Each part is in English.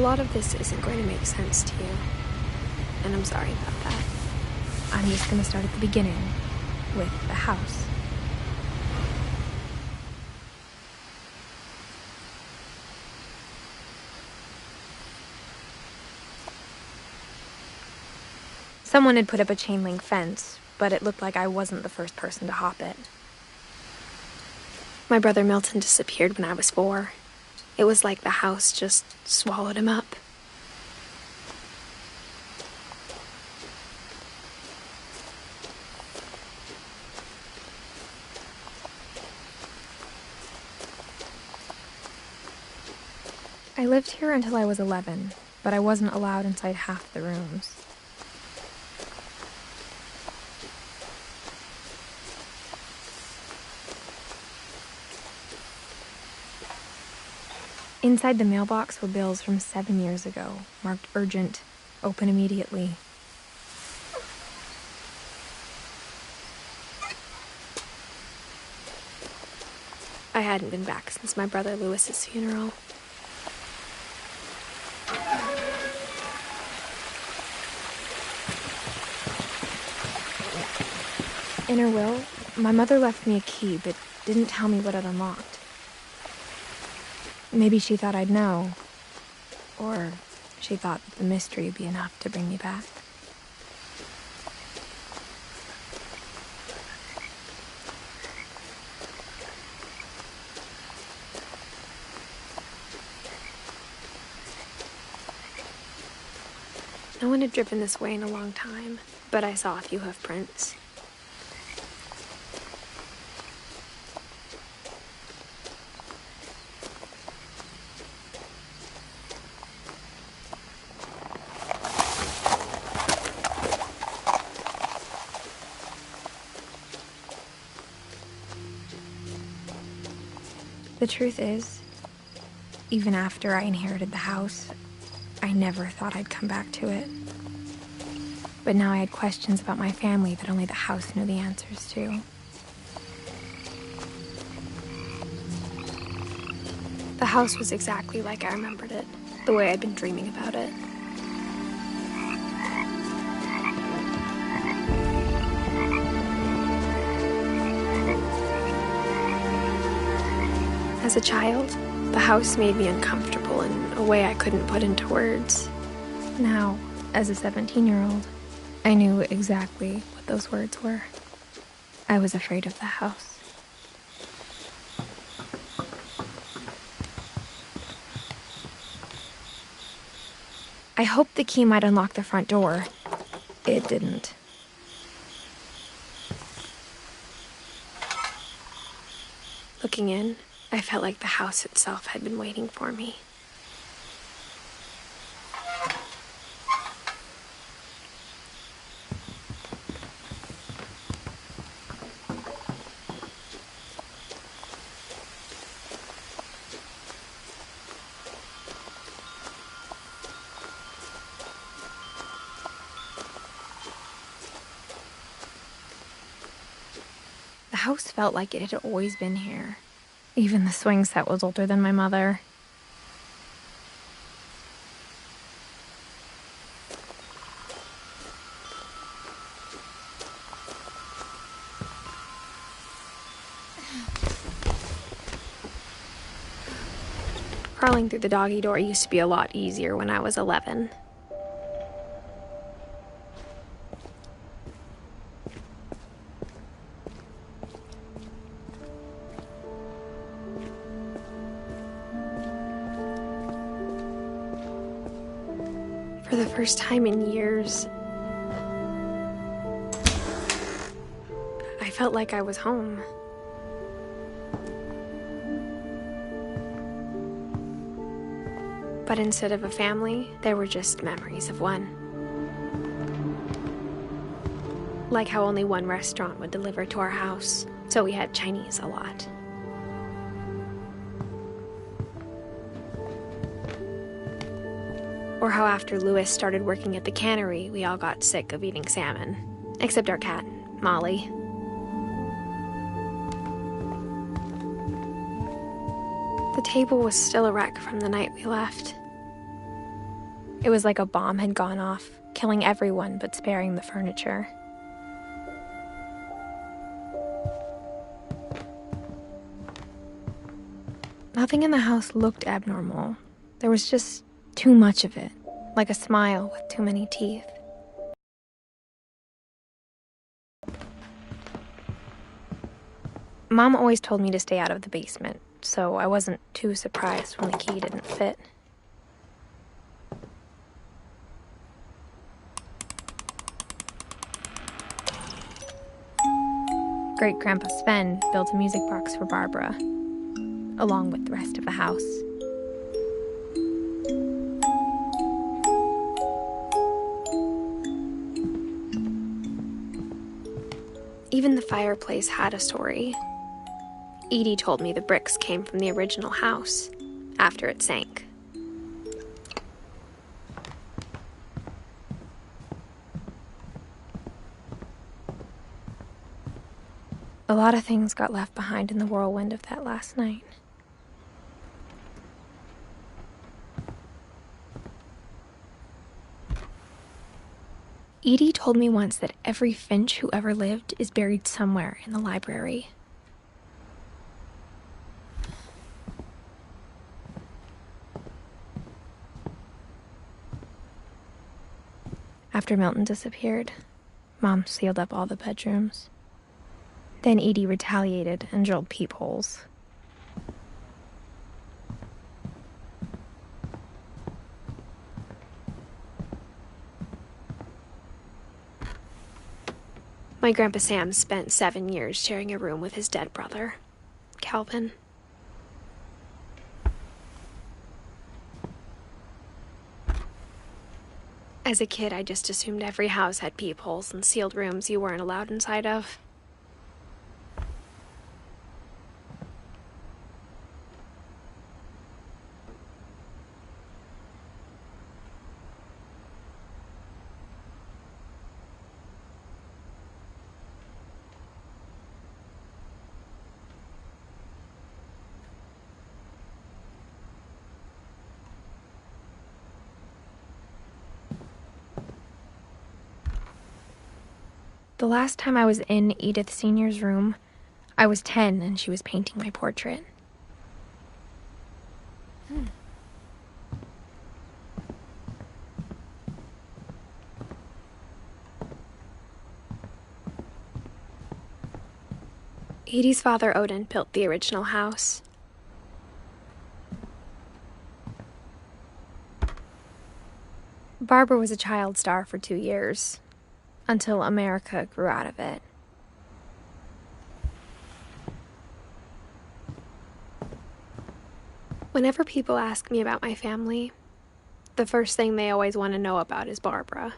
lot of this isn't going to make sense to you, and I'm sorry about that. I'm just going to start at the beginning, with the house. Someone had put up a chain link fence, but it looked like I wasn't the first person to hop it. My brother Milton disappeared when I was 4. It was like the house just swallowed him up. I lived here until I was 11, but I wasn't allowed inside half the rooms. Inside the mailbox were bills from 7 years ago, marked urgent, open immediately. I hadn't been back since my brother Lewis's funeral. In her will, my mother left me a key, but didn't tell me what it unlocked. Maybe she thought I'd know. Or she thought that the mystery would be enough to bring me back. No one had driven this way in a long time, but I saw a few hoof prints. The truth is, even after I inherited the house, I never thought I'd come back to it. But now I had questions about my family that only the house knew the answers to. The house was exactly like I remembered it, the way I'd been dreaming about it. As a child, the house made me uncomfortable in a way I couldn't put into words. Now, as a 17-year-old, I knew exactly what those words were. I was afraid of the house. I hoped the key might unlock the front door. It didn't. Looking in, I felt like the house itself had been waiting for me. The house felt like it had always been here. Even the swing set was older than my mother. Crawling through the doggy door used to be a lot easier when I was 11. For the first time in years, I felt like I was home. But instead of a family, there were just memories of one. Like how only one restaurant would deliver to our house, so we had Chinese a lot. Or how after Lewis started working at the cannery, we all got sick of eating salmon. Except our cat, Molly. The table was still a wreck from the night we left. It was like a bomb had gone off, killing everyone but sparing the furniture. Nothing in the house looked abnormal. There was just too much of it, like a smile with too many teeth. Mom always told me to stay out of the basement, so I wasn't too surprised when the key didn't fit. Great-Grandpa Sven built a music box for Barbara, along with the rest of the house. Even the fireplace had a story. Edie told me the bricks came from the original house, after it sank. A lot of things got left behind in the whirlwind of that last night. Edie told me once that every Finch who ever lived is buried somewhere in the library. After Milton disappeared, Mom sealed up all the bedrooms. Then Edie retaliated and drilled peepholes. My Grandpa Sam spent 7 years sharing a room with his dead brother, Calvin. As a kid, I just assumed every house had peepholes and sealed rooms you weren't allowed inside of. The last time I was in Edith Sr.'s room, I was 10 and she was painting my portrait. Edie's father, Odin, built the original house. Barbara was a child star for 2 years, until America grew out of it. Whenever people ask me about my family, the first thing they always want to know about is Barbara.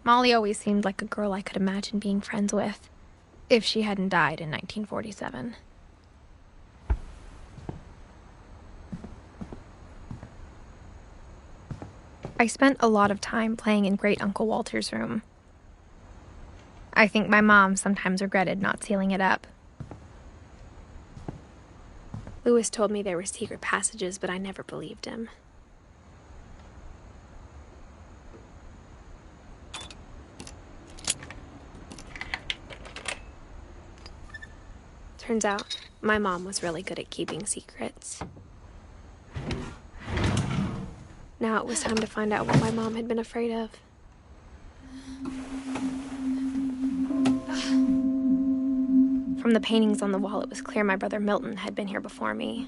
Molly always seemed like a girl I could imagine being friends with, if she hadn't died in 1947. I spent a lot of time playing in Great Uncle Walter's room. I think my mom sometimes regretted not sealing it up. Lewis told me there were secret passages, but I never believed him. Turns out, my mom was really good at keeping secrets. Now it was time to find out what my mom had been afraid of. From the paintings on the wall, it was clear my brother Milton had been here before me.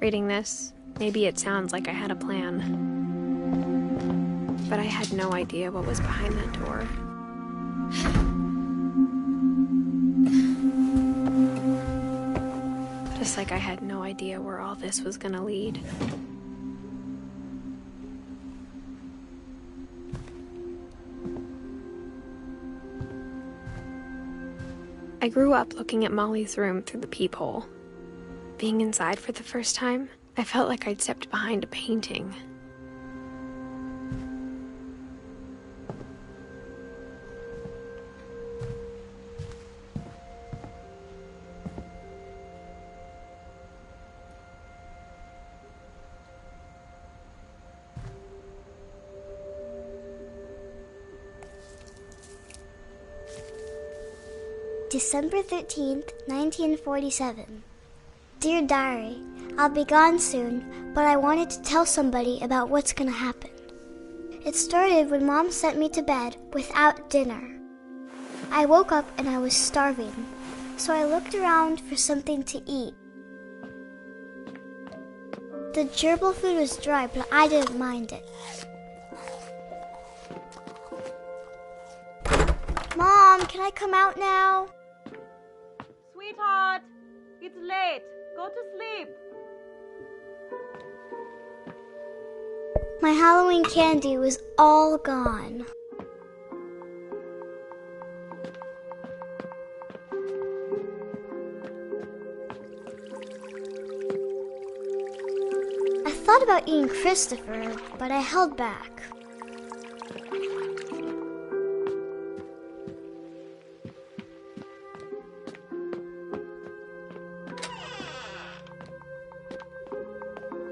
Reading this, maybe it sounds like I had a plan. But I had no idea what was behind that door. Just like I had no idea where all this was gonna lead. I grew up looking at Molly's room through the peephole. Being inside for the first time, I felt like I'd stepped behind a painting. December 13th, 1947. Dear Diary, I'll be gone soon, but I wanted to tell somebody about what's gonna happen. It started when Mom sent me to bed without dinner. I woke up and I was starving, so I looked around for something to eat. The gerbil food was dry, but I didn't mind it. Mom, can I come out now? Sweetheart, it's late. Go to sleep. My Halloween candy was all gone. I thought about eating Christopher, but I held back.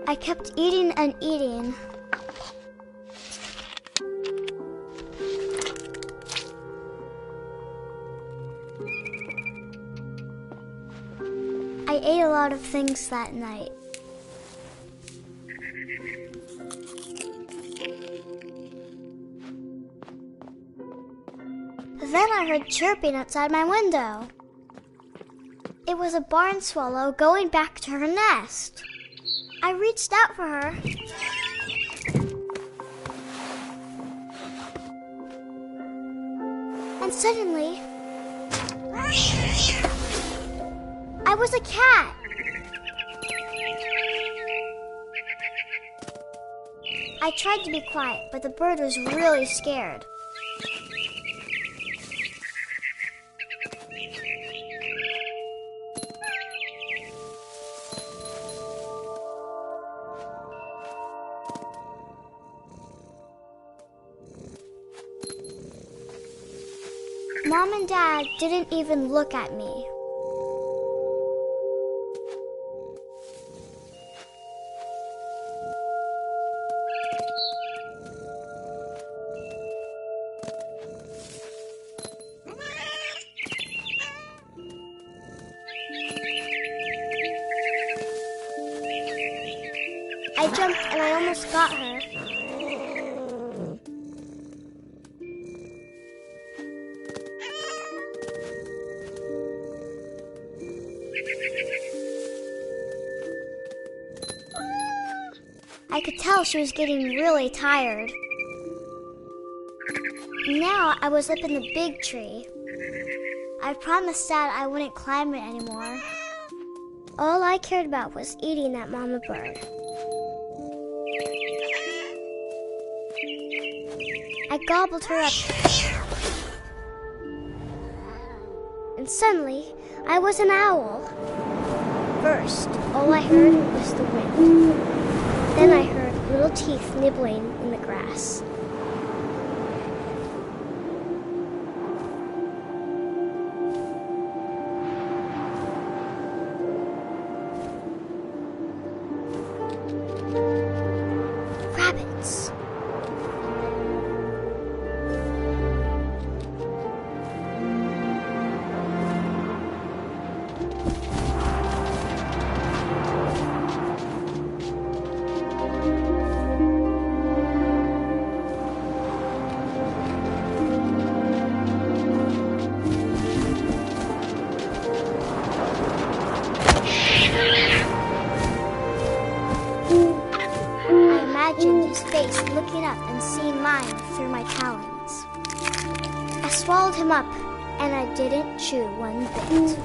I kept eating and eating. I ate a lot of things that night. Then I heard chirping outside my window. It was a barn swallow going back to her nest. I reached out for her. And suddenly, I was a cat. I tried to be quiet, but the bird was really scared. Mom and Dad didn't even look at me. I jumped and I almost got her. I could tell she was getting really tired. Now I was up in the big tree. I promised Dad I wouldn't climb it anymore. All I cared about was eating that mama bird. I gobbled her up. And suddenly, I was an owl. First, all I heard was the wind. Then I heard little teeth nibbling in the grass. Rabbits. His face looking up and seeing mine through my talons. I swallowed him up, and I didn't chew one bit.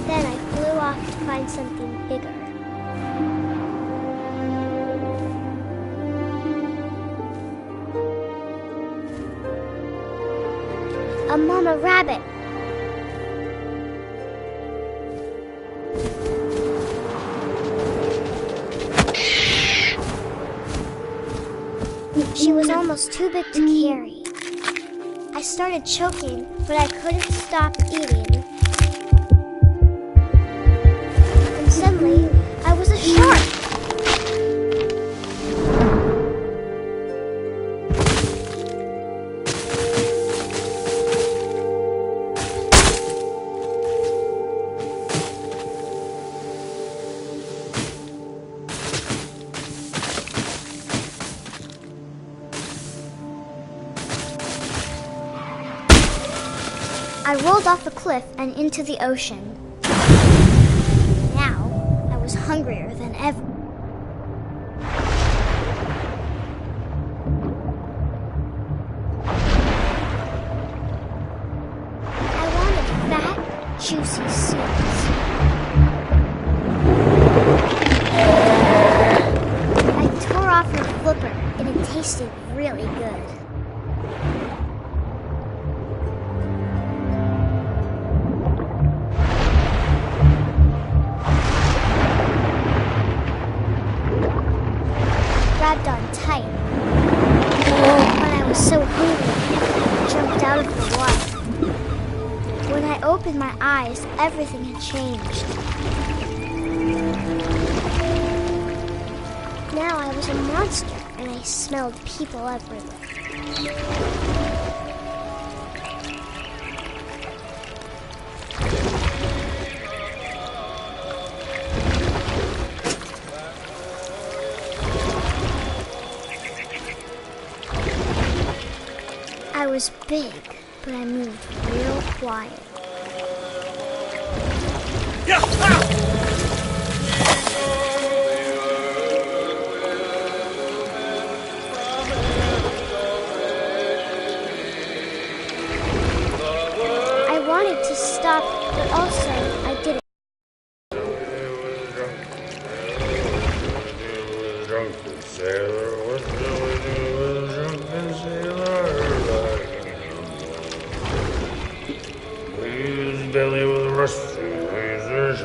Then I flew off to find something bigger. A mama rabbit. She was almost too big to carry. I started choking, but I couldn't stop eating. And suddenly, I was a shark. I rolled off the cliff and into the ocean. Now, I was hungrier than ever. I wanted fat, juicy seeds. I tore off her flipper, and it tasted really good. Grabbed on tight. When I was so hungry, I jumped out of the water. When I opened my eyes, everything had changed. Now I was a monster, and I smelled people everywhere. I was big, but I moved real quiet. I wanted to stop, but also I didn't. Belly with a rusty razor.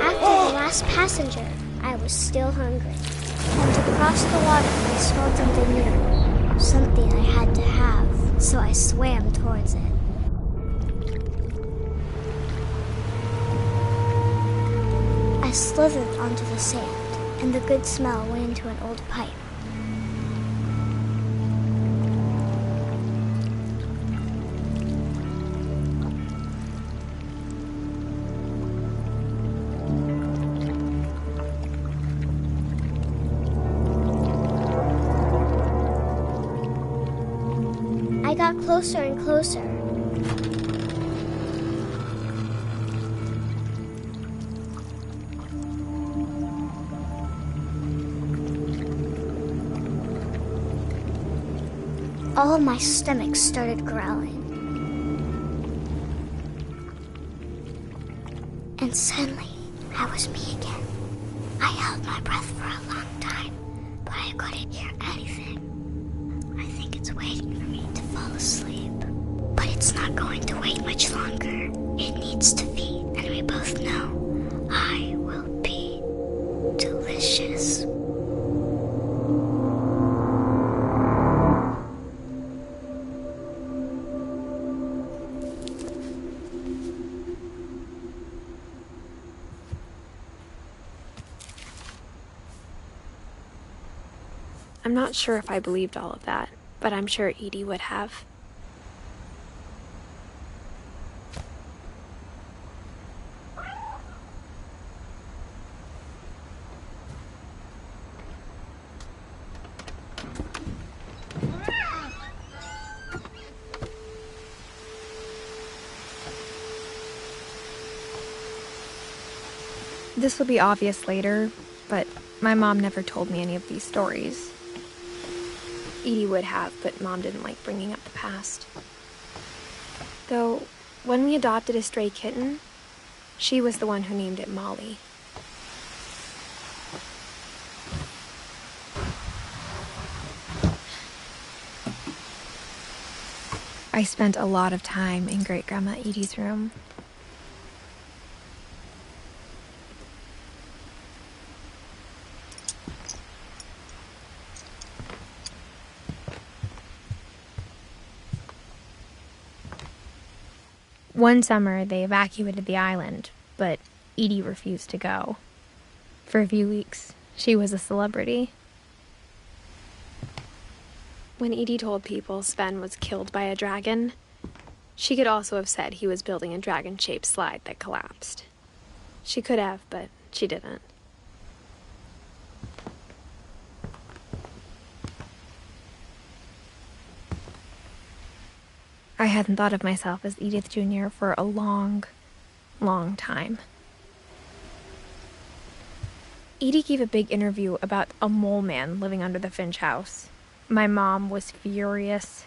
After the last passenger, I was still hungry. And to cross the water, I smelled something new. Something I had to have, so I swam towards it. I slithered onto the sand, and the good smell went into an old pipe. I got closer and closer. All of my stomach started growling. And suddenly, I was me again. I held my breath for a long time, but I couldn't hear anything. I think it's waiting for me to fall asleep. But it's not going to wait much longer. It needs to feed, and we both know I will be delicious. I'm not sure if I believed all of that, but I'm sure Edie would have. This will be obvious later, but my mom never told me any of these stories. Edie would have, but Mom didn't like bringing up the past. Though, when we adopted a stray kitten, she was the one who named it Molly. I spent a lot of time in Great-Grandma Edie's room. One summer, they evacuated the island, but Edie refused to go. For a few weeks, she was a celebrity. When Edie told people Sven was killed by a dragon, she could also have said he was building a dragon-shaped slide that collapsed. She could have, but she didn't. I hadn't thought of myself as Edith Jr. for a long, long time. Edie gave a big interview about a mole man living under the Finch house. My mom was furious.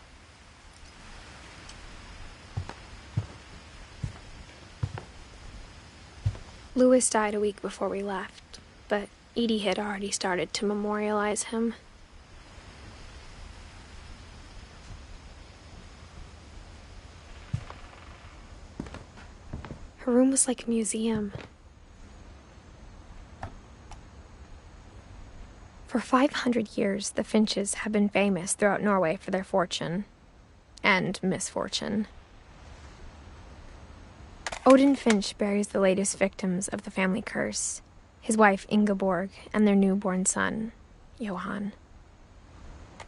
Louis died a week before we left, but Edie had already started to memorialize him. Her room was like a museum. For 500 years, the Finches have been famous throughout Norway for their fortune and misfortune. Odin Finch buries the latest victims of the family curse, his wife Ingeborg and their newborn son, Johan.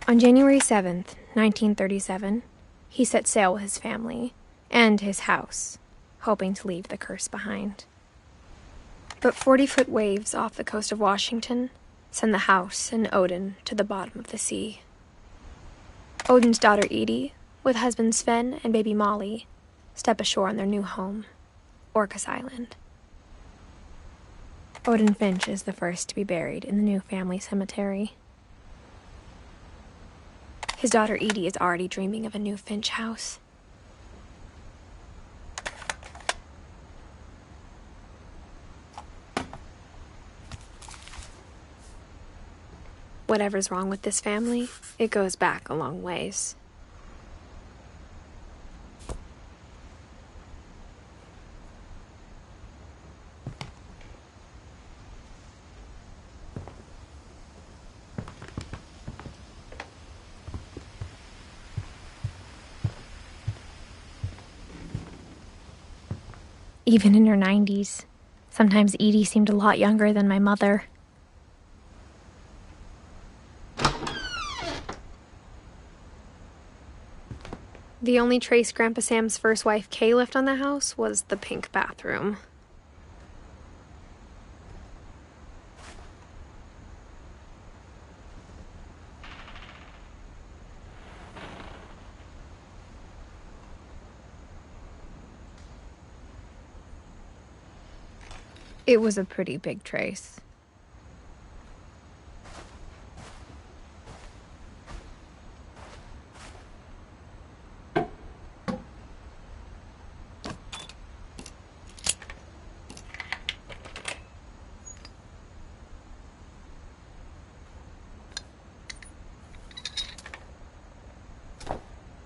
On January 7th, 1937, he set sail with his family and his house, hoping to leave the curse behind. But 40-foot waves off the coast of Washington send the house and Odin to the bottom of the sea. Odin's daughter Edie, with husband Sven and baby Molly, step ashore on their new home, Orcas Island. Odin Finch is the first to be buried in the new family cemetery. His daughter Edie is already dreaming of a new Finch house. Whatever's wrong with this family, it goes back a long ways. Even in her 90s, sometimes Edie seemed a lot younger than my mother. The only trace Grandpa Sam's first wife Kay left on the house was the pink bathroom. It was a pretty big trace.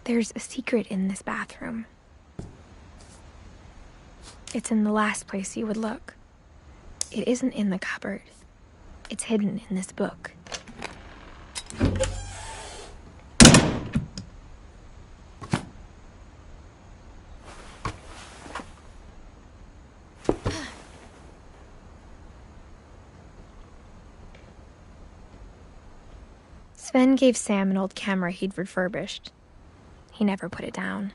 There's a secret in this bathroom. It's in the last place you would look. It isn't in the cupboard. It's hidden in this book. Sven gave Sam an old camera he'd refurbished. He never put it down.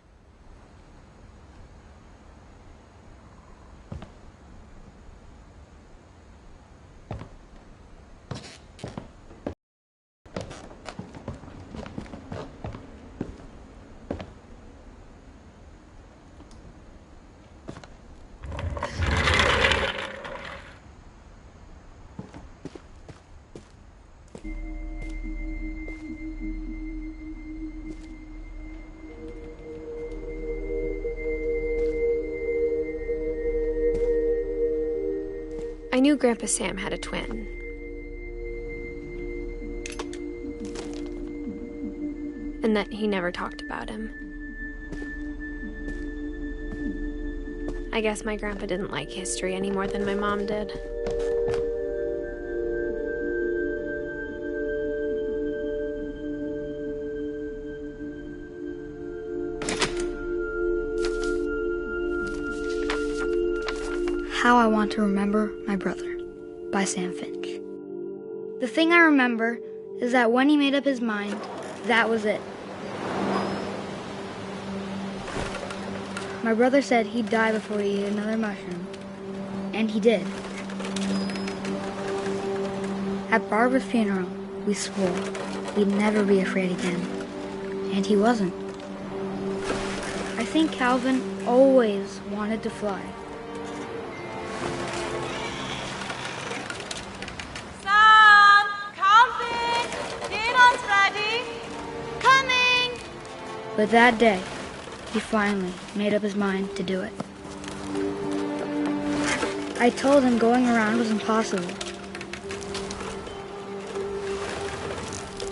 I knew Grandpa Sam had a twin. And that he never talked about him. I guess my grandpa didn't like history any more than my mom did. How I Want to Remember My Brother by Sam Finch. The thing I remember is that when he made up his mind, That was it. My brother said he'd die before he ate another mushroom. And he did. At Barbara's funeral, we swore we'd never be afraid again. And he wasn't. I think Calvin always wanted to fly. Sam! Calvin! Dinner's ready! Coming! But that day, he finally made up his mind to do it. I told him going around was impossible.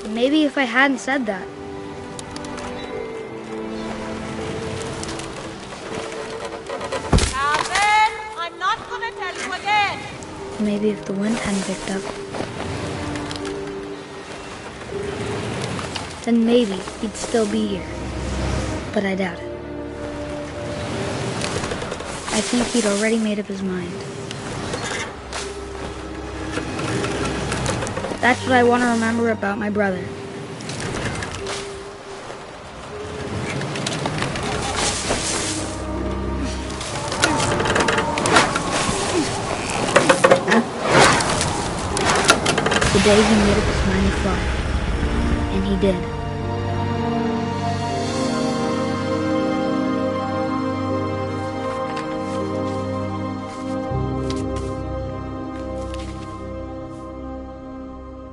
Maybe if I hadn't said that, Calvin! I'm not gonna tell you again! maybe if the wind hadn't picked up, then maybe he'd still be here. But I doubt it. I think he'd already made up his mind. That's what I want to remember about my brother. The day he made up his mind to fly. And he did.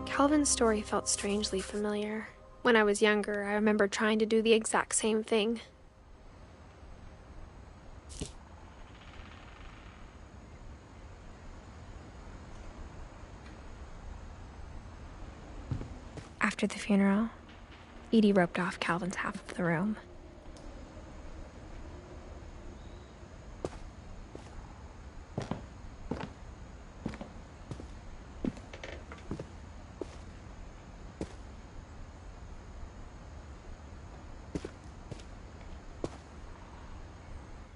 Calvin's story felt strangely familiar. When I was younger, I remember trying to do the exact same thing. After the funeral, Edie roped off Calvin's half of the room.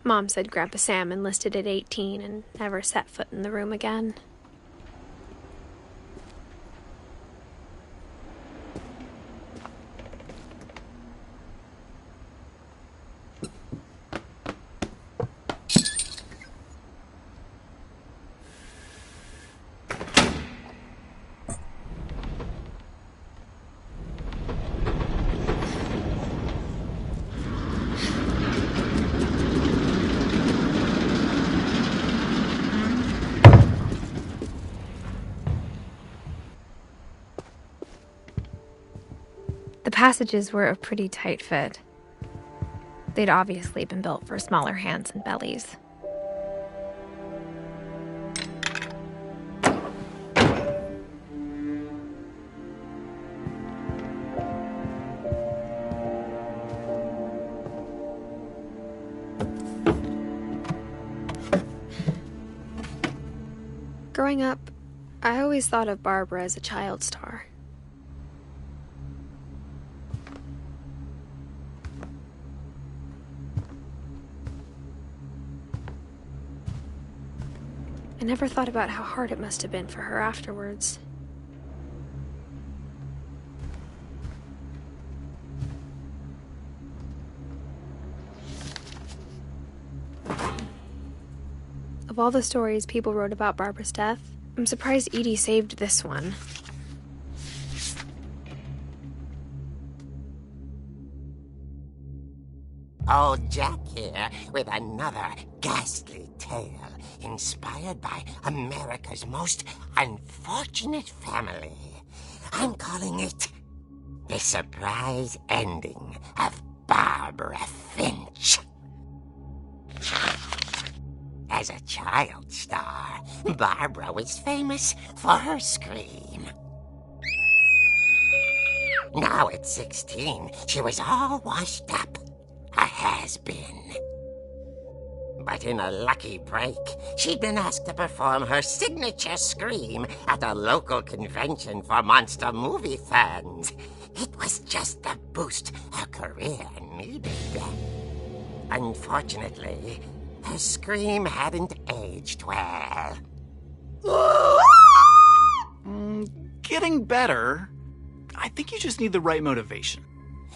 Mom said Grandpa Sam enlisted at 18 and never set foot in the room again. The passages were a pretty tight fit. They'd obviously been built for smaller hands and bellies. Growing up, I always thought of Barbara as a child star. I never thought about how hard it must have been for her afterwards. Of all the stories people wrote about Barbara's death, I'm surprised Edie saved this one. Old Jack here with another ghastly tale inspired by America's most unfortunate family. I'm calling it The Surprise Ending of Barbara Finch. As a child star, Barbara was famous for her scream. Now at 16, she was all washed up. A has-been. But in a lucky break, she'd been asked to perform her signature scream at a local convention for monster movie fans. It was just the boost her career needed. Unfortunately, her scream hadn't aged well. Getting better. I think you just need the right motivation.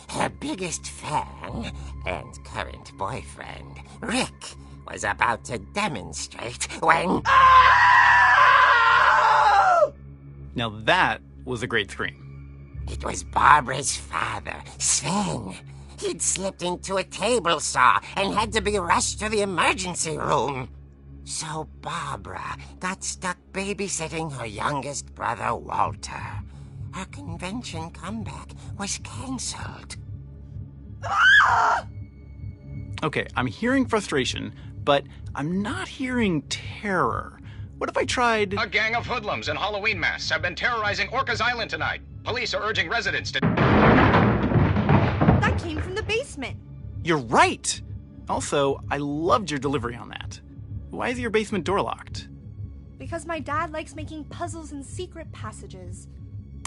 her biggest fan and current boyfriend, Rick, was about to demonstrate when... Oh! Now that was a great scream. It was Barbara's father, Sven. He'd slipped into a table saw and had to be rushed to the emergency room. So Barbara got stuck babysitting her youngest brother, Walter. Her convention comeback was canceled. Okay, I'm hearing frustration, but I'm not hearing terror. What if I tried... A gang of hoodlums in Halloween masks have been terrorizing Orcas Island tonight. Police are urging residents to... That came from the basement. You're right! Also, I loved your delivery on that. Why is your basement door locked? Because my dad likes making puzzles and secret passages.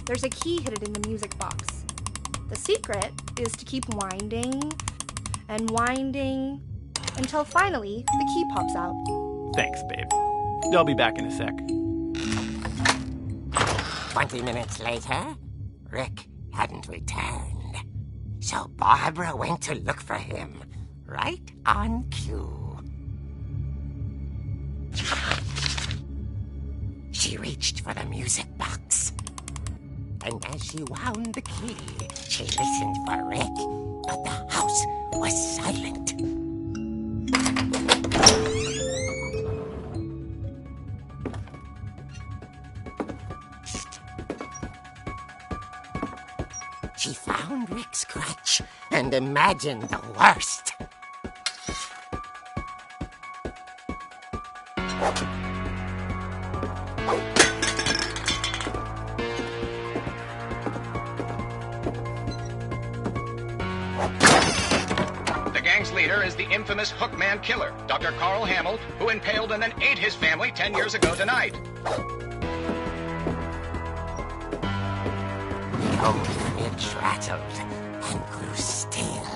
There's a key hidden in the music box. The secret is to keep winding and winding until finally the key pops out. Thanks, babe. I'll be back in a sec. 20 minutes later, Rick hadn't returned. So Barbara went to look for him, right on cue. She reached for the music box. And as she wound the key, she listened for Rick, but the house was silent. She found Rick's crutch and imagined the worst. The gang's leader is the infamous Hookman killer, Dr. Carl Hamill, who impaled and then ate his family 10 years ago tonight. It rattled and grew still.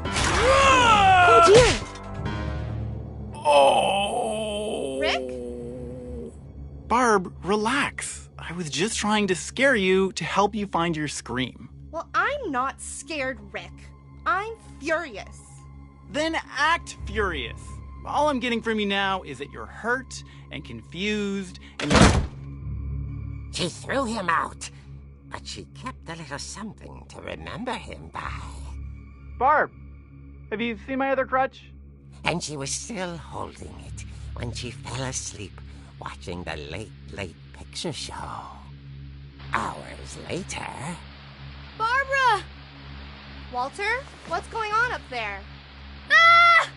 Oh dear! Oh! Rick? Barb, relax. I was just trying to scare you to help you find your scream. Well, I'm not scared, Rick. I'm furious. Then act furious. All I'm getting from you now is that you're hurt and confused and you're... She threw him out, but she kept a little something to remember him by. Barb, have you seen my other crutch? And she was still holding it when she fell asleep watching the late picture show. Hours later... Barbara! Walter, what's going on up there? Ah!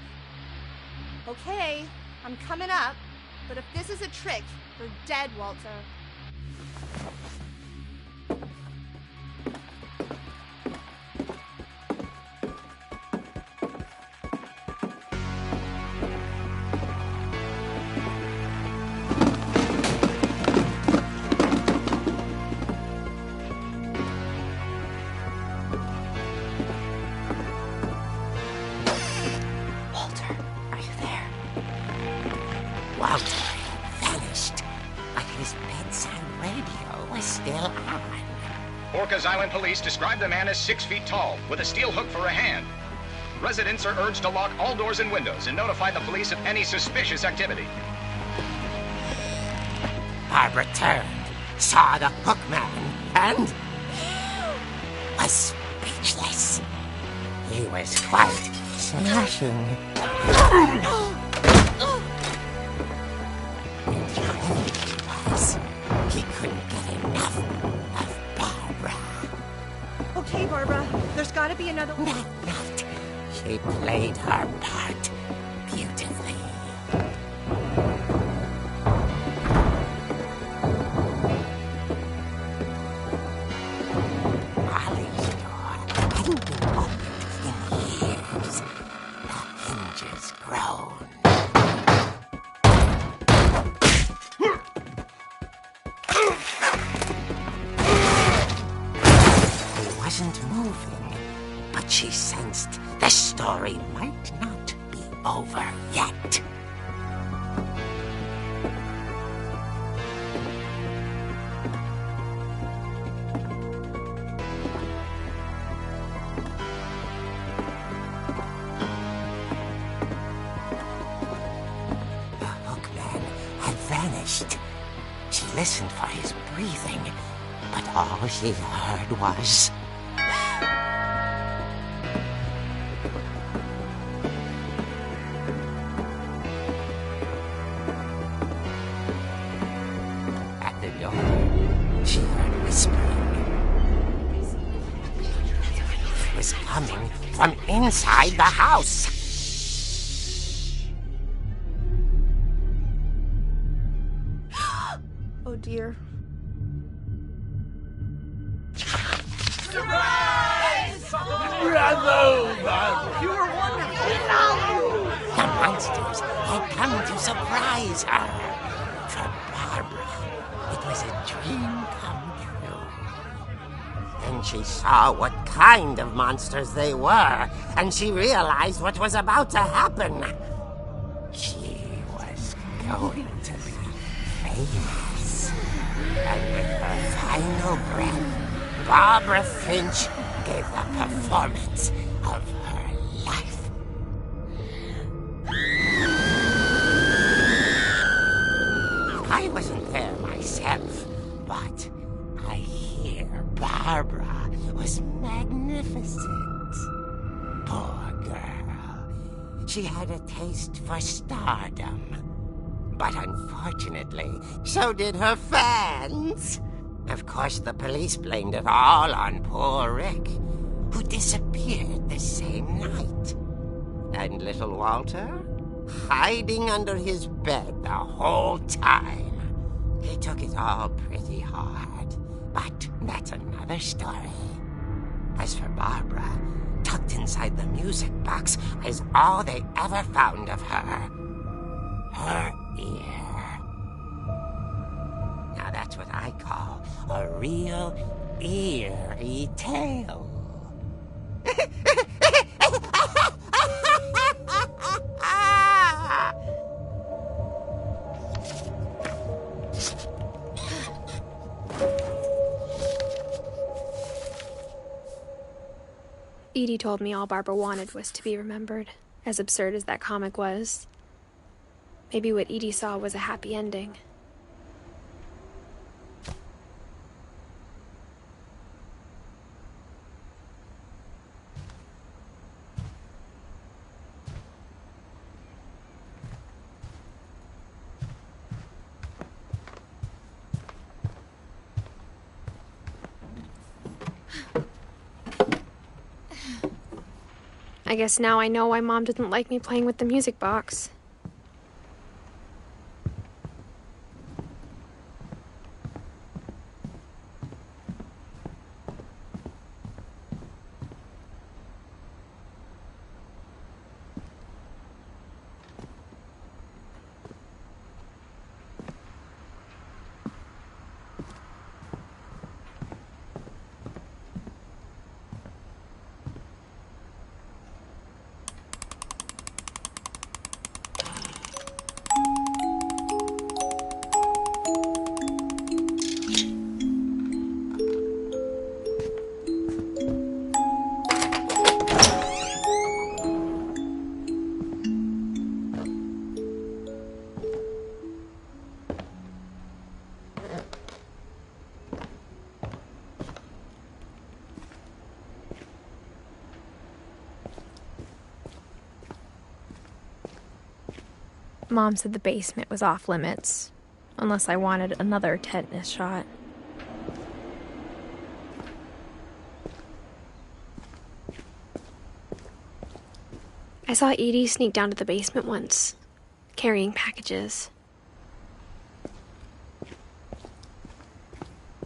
Okay, I'm coming up, but if this is a trick, you're dead, Walter. Walter had vanished, but his bedside radio was still on. Orcas Island police describe the man as 6 feet tall, with a steel hook for a hand. Residents are urged to lock all doors and windows and notify the police of any suspicious activity. Barbara turned, saw the hookman, and was speechless. He was quite smashing. He couldn't get enough of Barbara. Okay, Barbara, there's gotta be another one. Not. She played her part beautifully. Molly's door hadn't been opened in years. The hinges groaned. Wasn't moving, but she sensed the story might not be over yet. vanished. She listened for his breathing, but all she heard was... At the door, she heard whispering. It was coming from inside the house. Oh dear. Bravo, Barbara! You were wonderful. The monsters had come to surprise her. For Barbara, it was a dream come true. Then she saw what kind of monsters they were, and she realized what was about to happen. She was going to be famous. And with her final breath, Barbara Finch gave the performance of her life. I wasn't there myself, but I hear Barbara was magnificent. Poor girl. She had a taste for stardom. But unfortunately, so did her fans. Of course, the police blamed it all on poor Rick, who disappeared the same night. And little Walter, hiding under his bed the whole time. He took it all pretty hard, but that's another story. As for Barbara, tucked inside the music box is all they ever found of her. Her ear. Now that's what I call a real eerie tale. Edie told me all Barbara wanted was to be remembered, as absurd as that comic was. Maybe what Edie saw was a happy ending. I guess now I know why Mom didn't like me playing with the music box. Mom said the basement was off limits, unless I wanted another tetanus shot. I saw Edie sneak down to the basement once, carrying packages.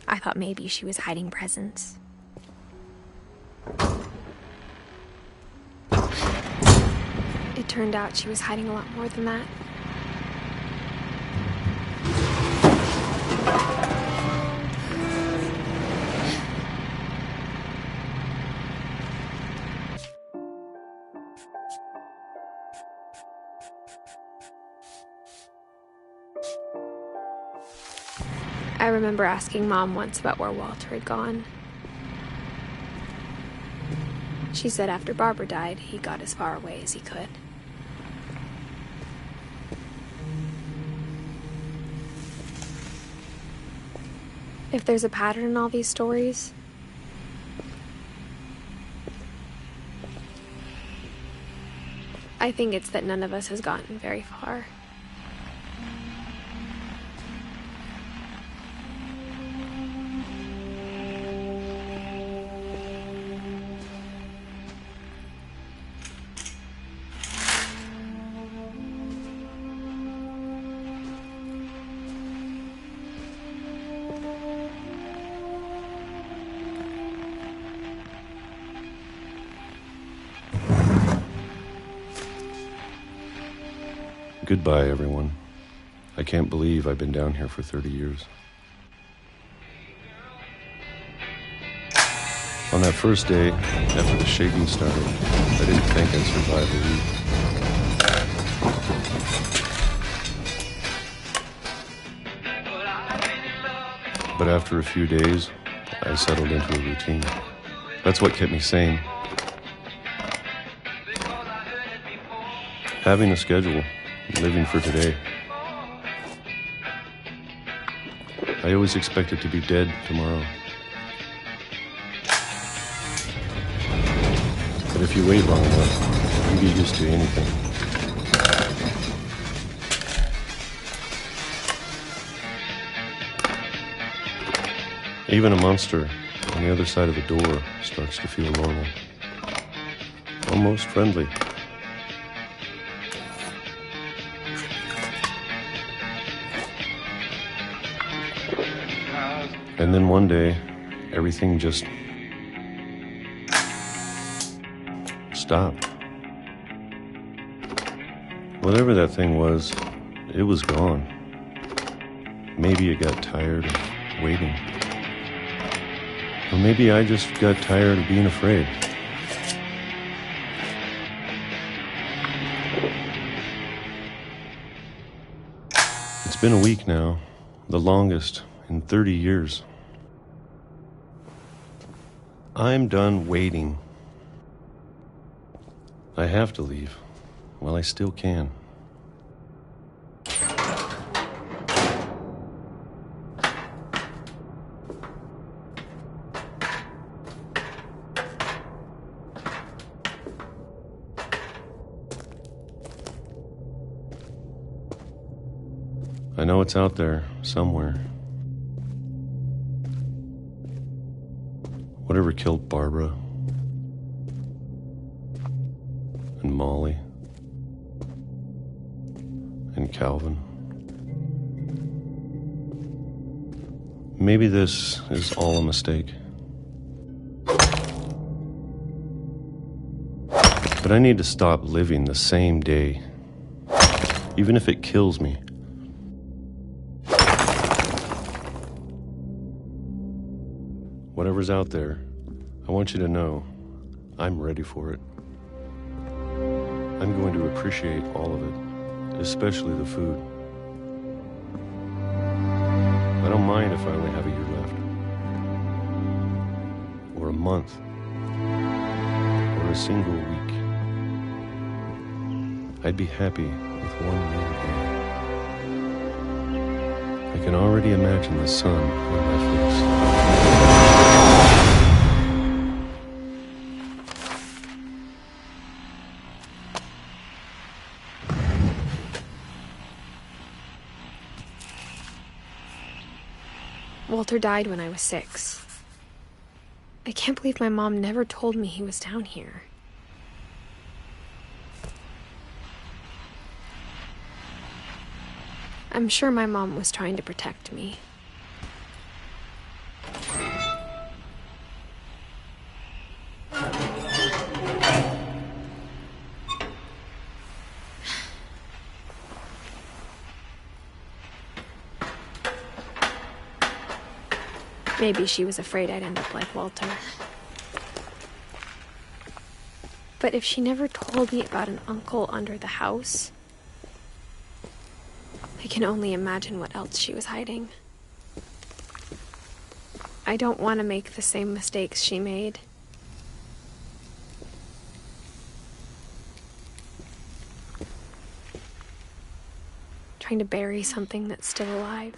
I thought maybe she was hiding presents. It turned out she was hiding a lot more than that. I remember asking Mom once about where Walter had gone. She said after Barbara died, he got as far away as he could. If there's a pattern in all these stories, I think it's that none of us has gotten very far. Goodbye, everyone. I can't believe I've been down here for 30 years. On that first day, after the shaking started, I didn't think I'd survive a week. But after a few days, I settled into a routine. That's what kept me sane. Having a schedule. Living for today. I always expected to be dead tomorrow. But if you wait long enough, you get used to anything. Even a monster on the other side of the door starts to feel normal. Almost friendly. And then one day, everything just stopped. Whatever that thing was, it was gone. Maybe it got tired of waiting. Or maybe I just got tired of being afraid. It's been a week now, the longest in 30 years. I'm done waiting. I have to leave while I still can. I know it's out there somewhere. Whatever killed Barbara and Molly and Calvin. Maybe this is all a mistake. But I need to stop living the same day, even if it kills me. Whatever's out there, I want you to know I'm ready for it. I'm going to appreciate all of it, especially the food. I don't mind if I only have a year left, or a month, or a single week. I'd be happy with one more day. I can already imagine the sun on my face. Walter died when I was 6. I can't believe my mom never told me he was down here. I'm sure my mom was trying to protect me. Maybe she was afraid I'd end up like Walter. But if she never told me about an uncle under the house, I can only imagine what else she was hiding. I don't want to make the same mistakes she made. Trying to bury something that's still alive.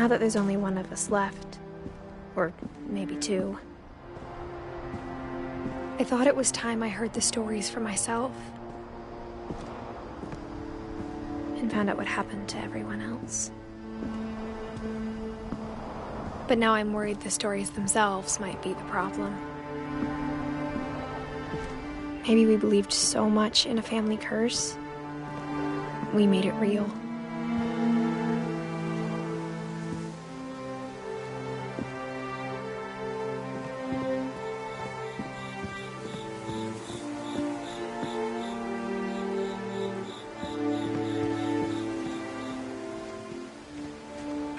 Now that there's only one of us left, or maybe two, I thought it was time I heard the stories for myself and found out what happened to everyone else. But now I'm worried the stories themselves might be the problem. Maybe we believed so much in a family curse, we made it real.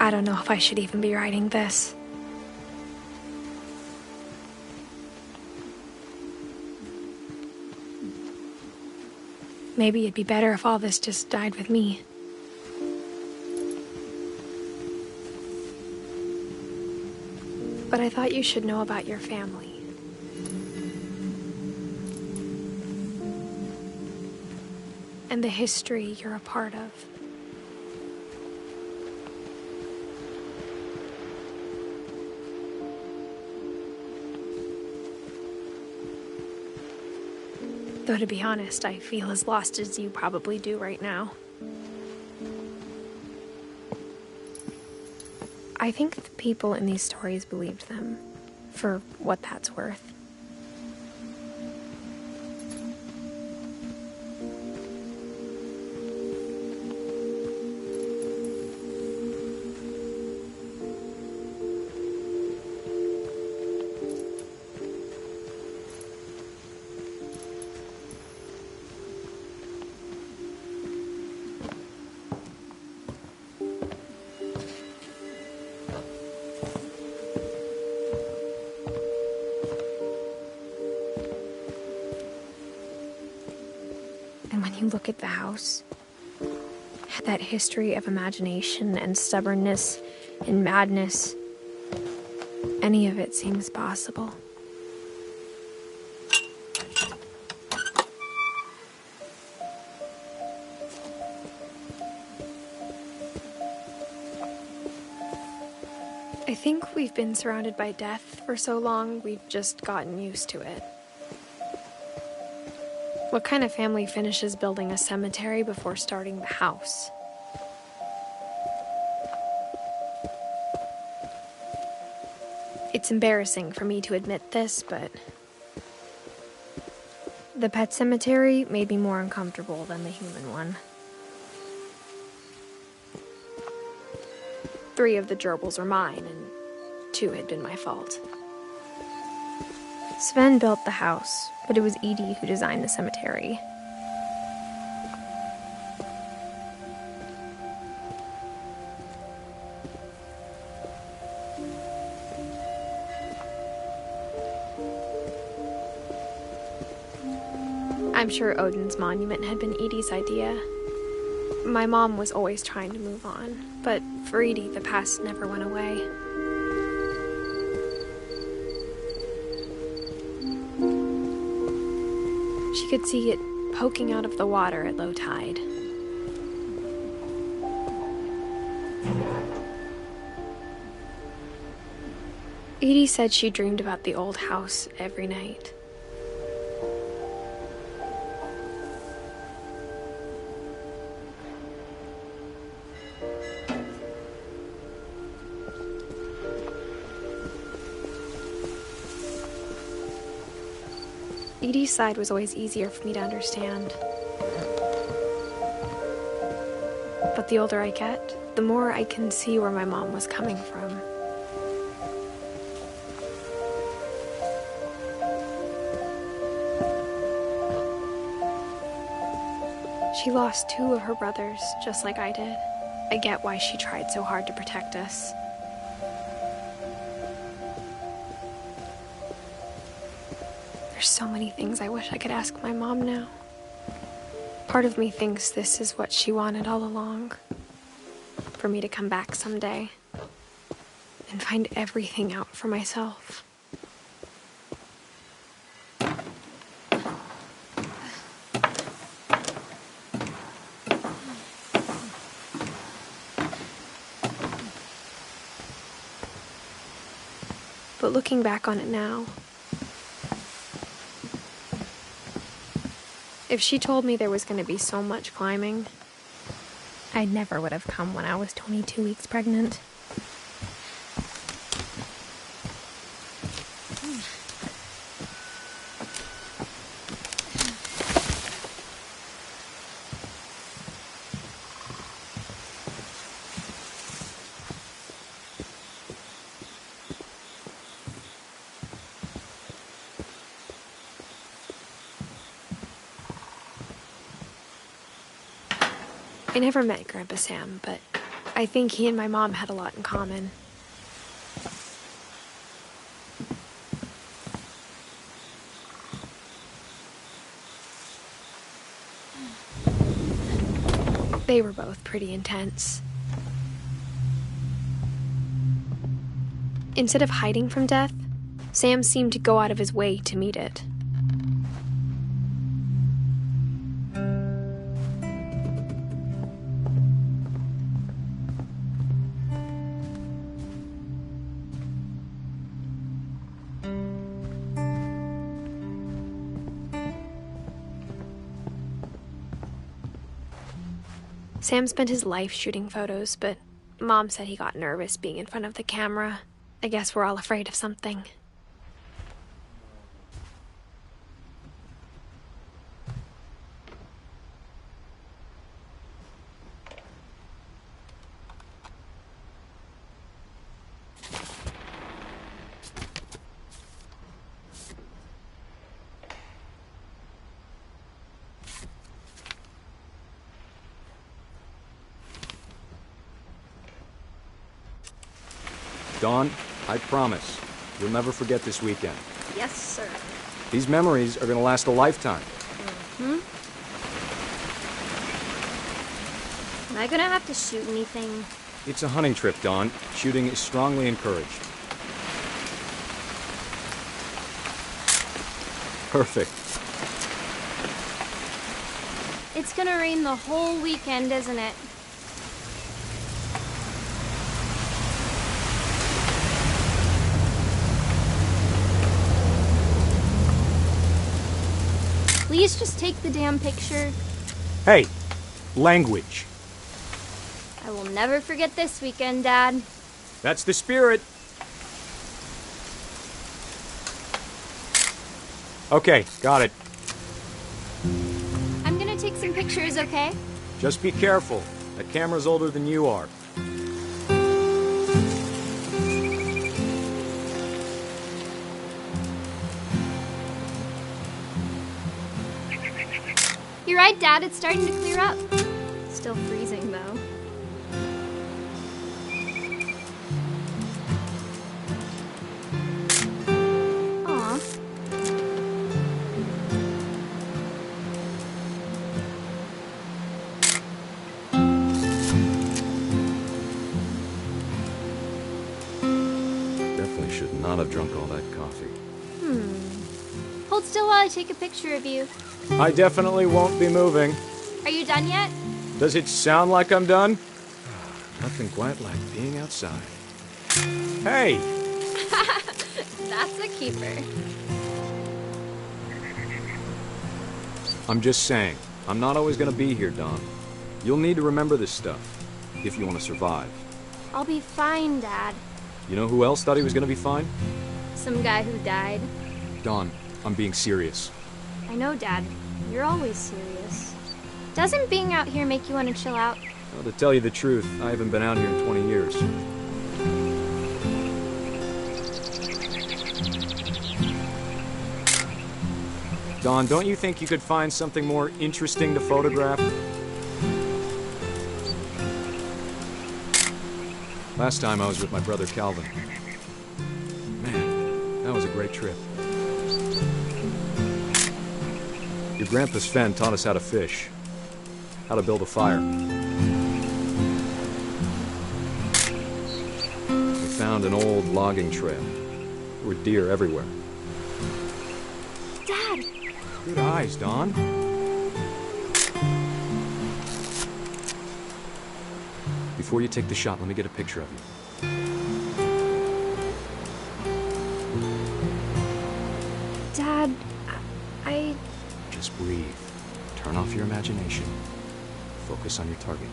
I don't know if I should even be writing this. Maybe it'd be better if all this just died with me. But I thought you should know about your family. And the history you're a part of. Though to be honest, I feel as lost as you probably do right now. I think the people in these stories believed them, for what that's worth. And when you look at the house, that history of imagination and stubbornness and madness, any of it seems possible. I think we've been surrounded by death for so long, we've just gotten used to it. What kind of family finishes building a cemetery before starting the house? It's embarrassing for me to admit this, but the pet cemetery made me more uncomfortable than the human one. 3 of the gerbils are mine, and 2 had been my fault. Sven built the house, but it was Edie who designed the cemetery. I'm sure Odin's monument had been Edie's idea. My mom was always trying to move on, but for Edie, the past never went away. She could see it poking out of the water at low tide. Edie said she dreamed about the old house every night. Edie's side was always easier for me to understand. But the older I get, the more I can see where my mom was coming from. She lost 2 of her brothers, just like I did. I get why she tried so hard to protect us. There's so many things I wish I could ask my mom now. Part of me thinks this is what she wanted all along. For me to come back someday and find everything out for myself. But looking back on it now, if she told me there was going to be so much climbing, I never would have come when I was 22 weeks pregnant. I never met Grandpa Sam, but I think he and my mom had a lot in common. They were both pretty intense. Instead of hiding from death, Sam seemed to go out of his way to meet it. Sam spent his life shooting photos, but Mom said he got nervous being in front of the camera. I guess we're all afraid of something. Dawn, I promise, you'll never forget this weekend. Yes, sir. These memories are going to last a lifetime. Am I gonna have to shoot anything? It's a hunting trip, Dawn. Shooting is strongly encouraged. Perfect. It's gonna rain the whole weekend, isn't it? Please just take the damn picture. Hey, language. I will never forget this weekend, Dad. That's the spirit. Okay, got it. I'm gonna take some pictures, okay? Just be careful. That camera's older than you are. You're right, Dad. It's starting to clear up. Still freezing, though. Aw. Definitely should not have drunk all that coffee. Hold still while I take a picture of you. I definitely won't be moving. Are you done yet? Does it sound like I'm done? Nothing quite like being outside. Hey! That's a keeper. I'm just saying, I'm not always gonna be here, Dawn. You'll need to remember this stuff, if you want to survive. I'll be fine, Dad. You know who else thought he was gonna be fine? Some guy who died. Dawn, I'm being serious. I know, Dad. You're always serious. Doesn't being out here make you want to chill out? Well, to tell you the truth, I haven't been out here in 20 years. Dawn, don't you think you could find something more interesting to photograph? Last time I was with my brother Calvin. Man, that was a great trip. Your grandpa Sven taught us how to fish, how to build a fire. We found an old logging trail. There were deer everywhere. Dad! Good eyes, Dawn. Before you take the shot, let me get a picture of you. Just breathe. Turn off your imagination. Focus on your target.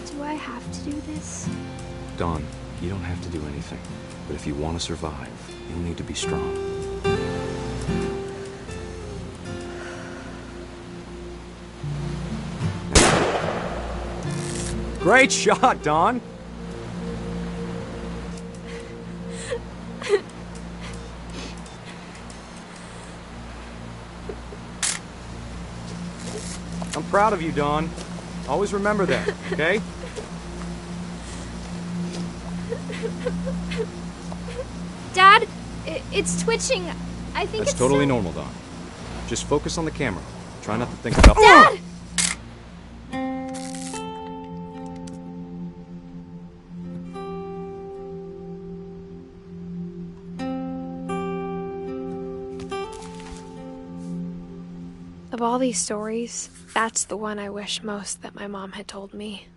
Do I have to do this? Dawn, you don't have to do anything. But if you want to survive, you'll need to be strong. Great shot, Dawn! I'm proud of you, Dawn. Always remember that, okay? Dad, it's twitching. I think That's it's totally normal, Dawn. Just focus on the camera. Try not to think about— Dad! Of all these stories, that's the one I wish most that my mom had told me.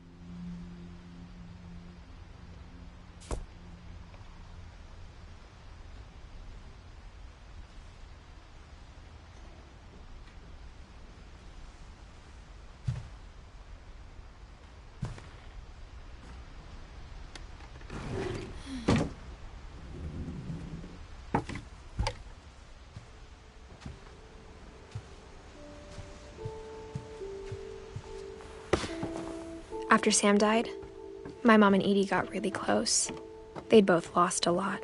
After Sam died, my mom and Edie got really close. They'd both lost a lot.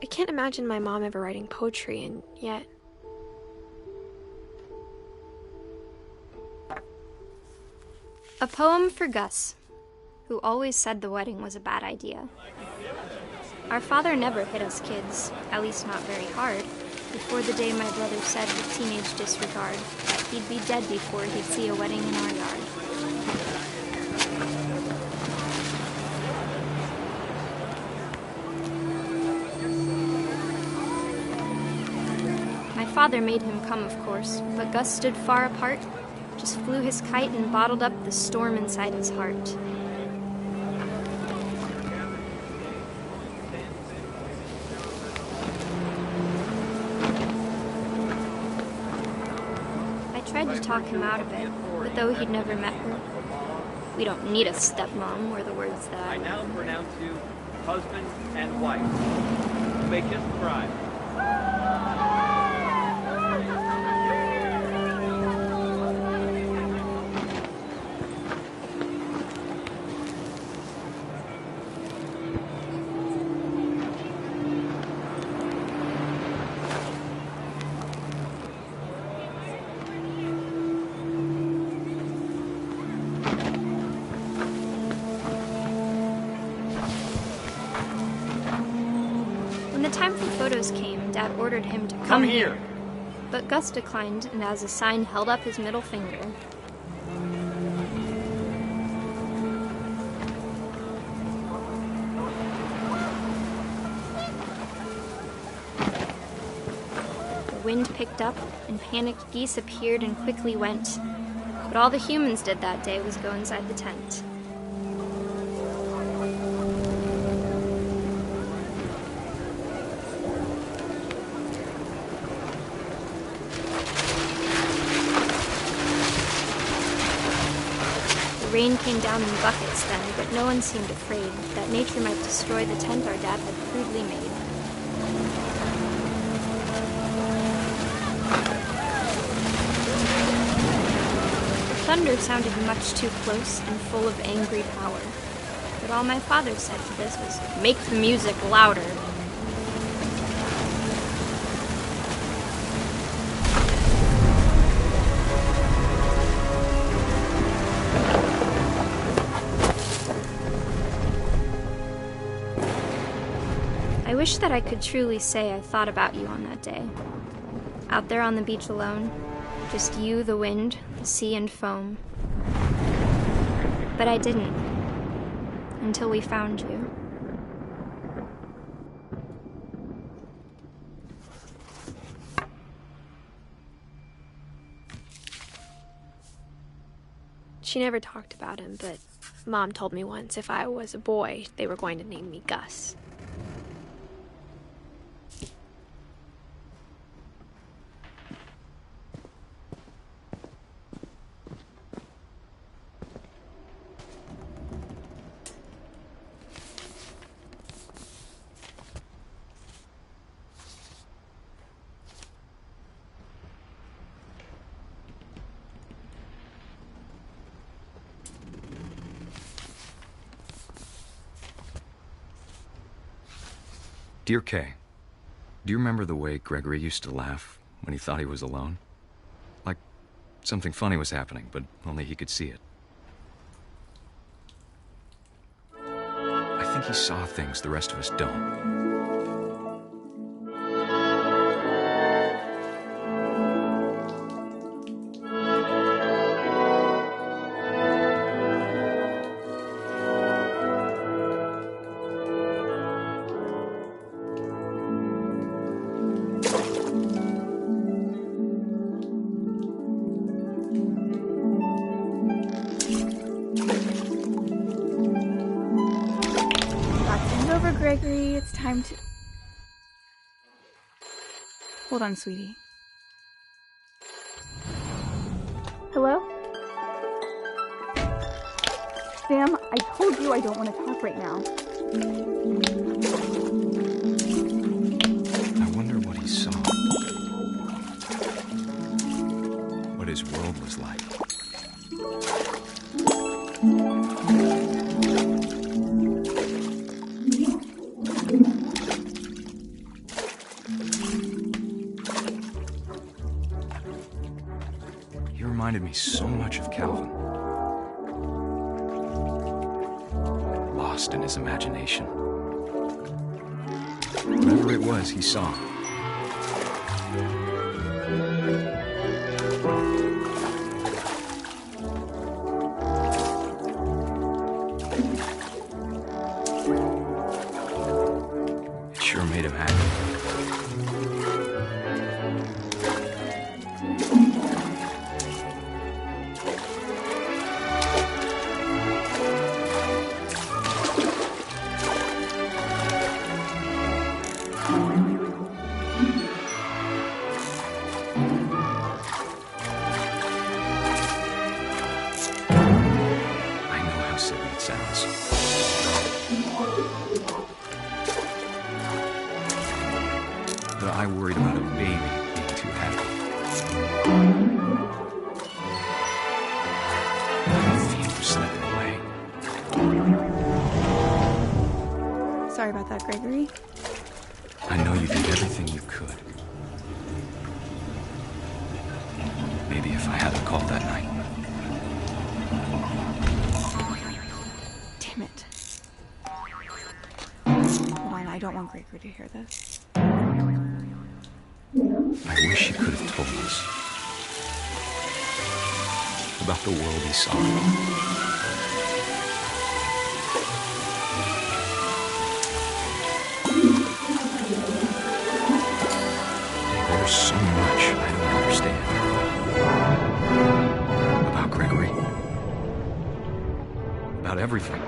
I can't imagine my mom ever writing poetry, and yet... A poem for Gus, who always said the wedding was a bad idea. Our father never hit us kids, at least not very hard, before the day my brother said with teenage disregard that he'd be dead before he'd see a wedding in our yard. My father made him come, of course, but Gus stood far apart, just flew his kite and bottled up the storm inside his heart. I tried to talk him out of it, but though he'd never met her, "We don't need a stepmom," were the words that I now pronounce you husband and wife. You may kiss the bride. When the time for photos came, Dad ordered him to come here. But Gus declined, and as a sign held up his middle finger. The wind picked up, and panicked geese appeared and quickly went. But all the humans did that day was go inside the tent. The rain came down in buckets then, but no one seemed afraid that nature might destroy the tent our dad had crudely made. The thunder sounded much too close and full of angry power. But all my father said to this was, "Make the music louder." I wish that I could truly say I thought about you on that day. Out there on the beach alone, just you, the wind, the sea, and foam. But I didn't, until we found you. She never talked about him, but Mom told me once if I was a boy, they were going to name me Gus. Dear Kay, do you remember the way Gregory used to laugh when he thought he was alone? Like something funny was happening, but only he could see it. I think he saw things the rest of us don't. Gregory, it's time to... Hold on, sweetie. Hello? Sam, I told you I don't want to talk right now. I wonder what he saw. What his world was like. He reminded me so much of Calvin. Lost in his imagination. Whatever it was he saw. It sure made him happy. But I worried about a baby being too happy. Feet were slipping away. Sorry about that, Gregory. I know you did everything you could. Maybe if I hadn't called that night. Damn it. Hold on, I don't want Gregory to hear this. I wish he could have told us about the world he saw. There's so much I don't understand about Gregory, about everything.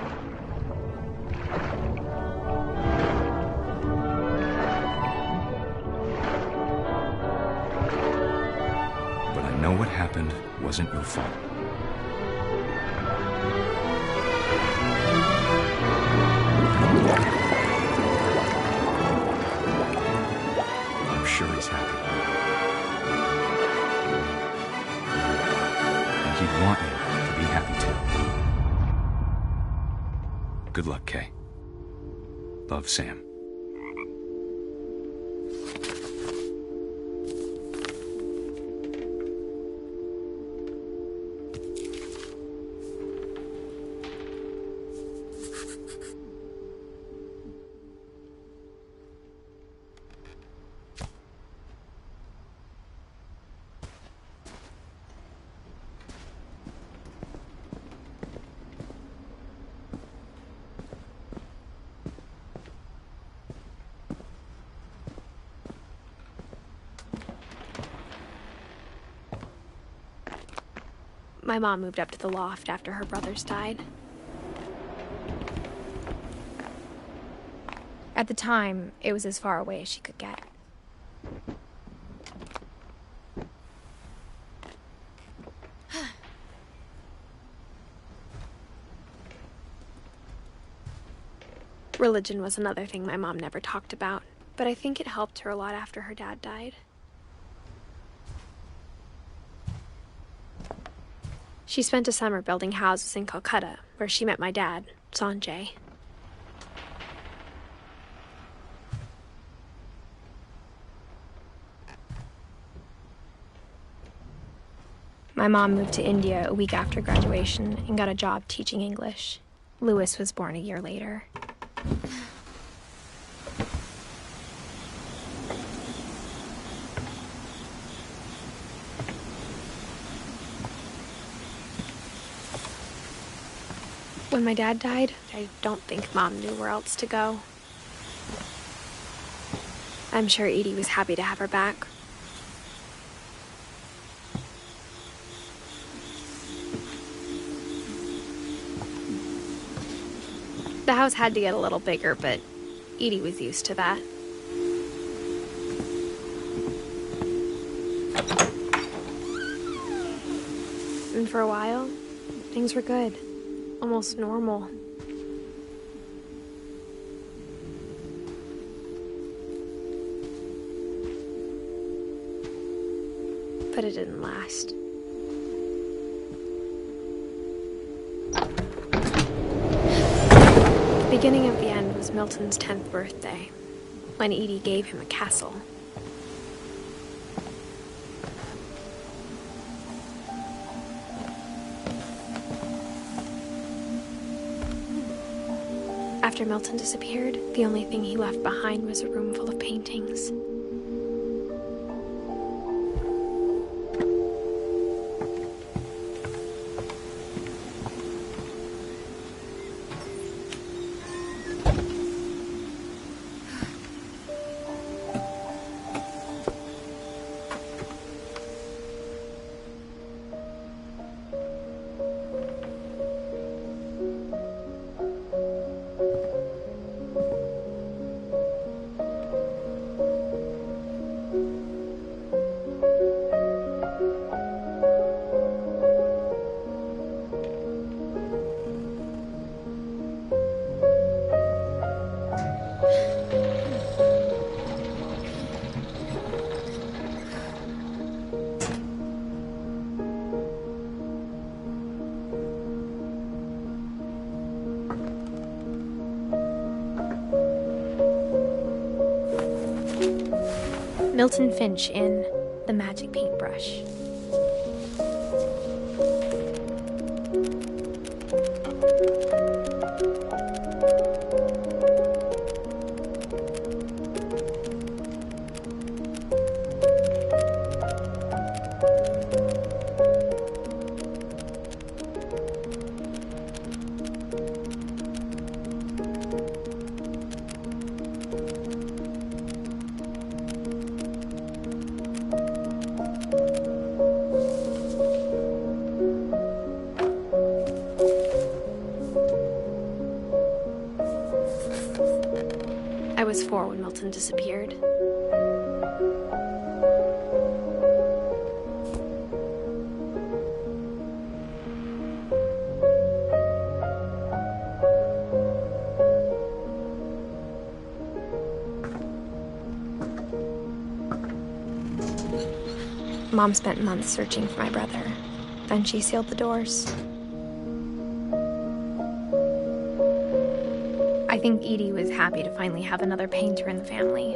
What happened wasn't your fault. I'm sure he's happy. And he'd want you to be happy too. Good luck, Kay. Love, Sam. My mom moved up to the loft after her brothers died. At the time, it was as far away as she could get. Religion was another thing my mom never talked about, but I think it helped her a lot after her dad died. She spent a summer building houses in Calcutta, where she met my dad, Sanjay. My mom moved to India a week after graduation and got a job teaching English. Louis was born a year later. When my dad died, I don't think Mom knew where else to go. I'm sure Edie was happy to have her back. The house had to get a little bigger, but Edie was used to that. And for a while, things were good. Almost normal. But it didn't last. The beginning of the end was Milton's 10th birthday, when Edie gave him a castle. After Milton disappeared, the only thing he left behind was a room full of paintings. Milton Finch in The Magic Paintbrush. I was 4 when Milton disappeared. Mom spent months searching for my brother. Then she sealed the doors. I think Edie was happy to finally have another painter in the family.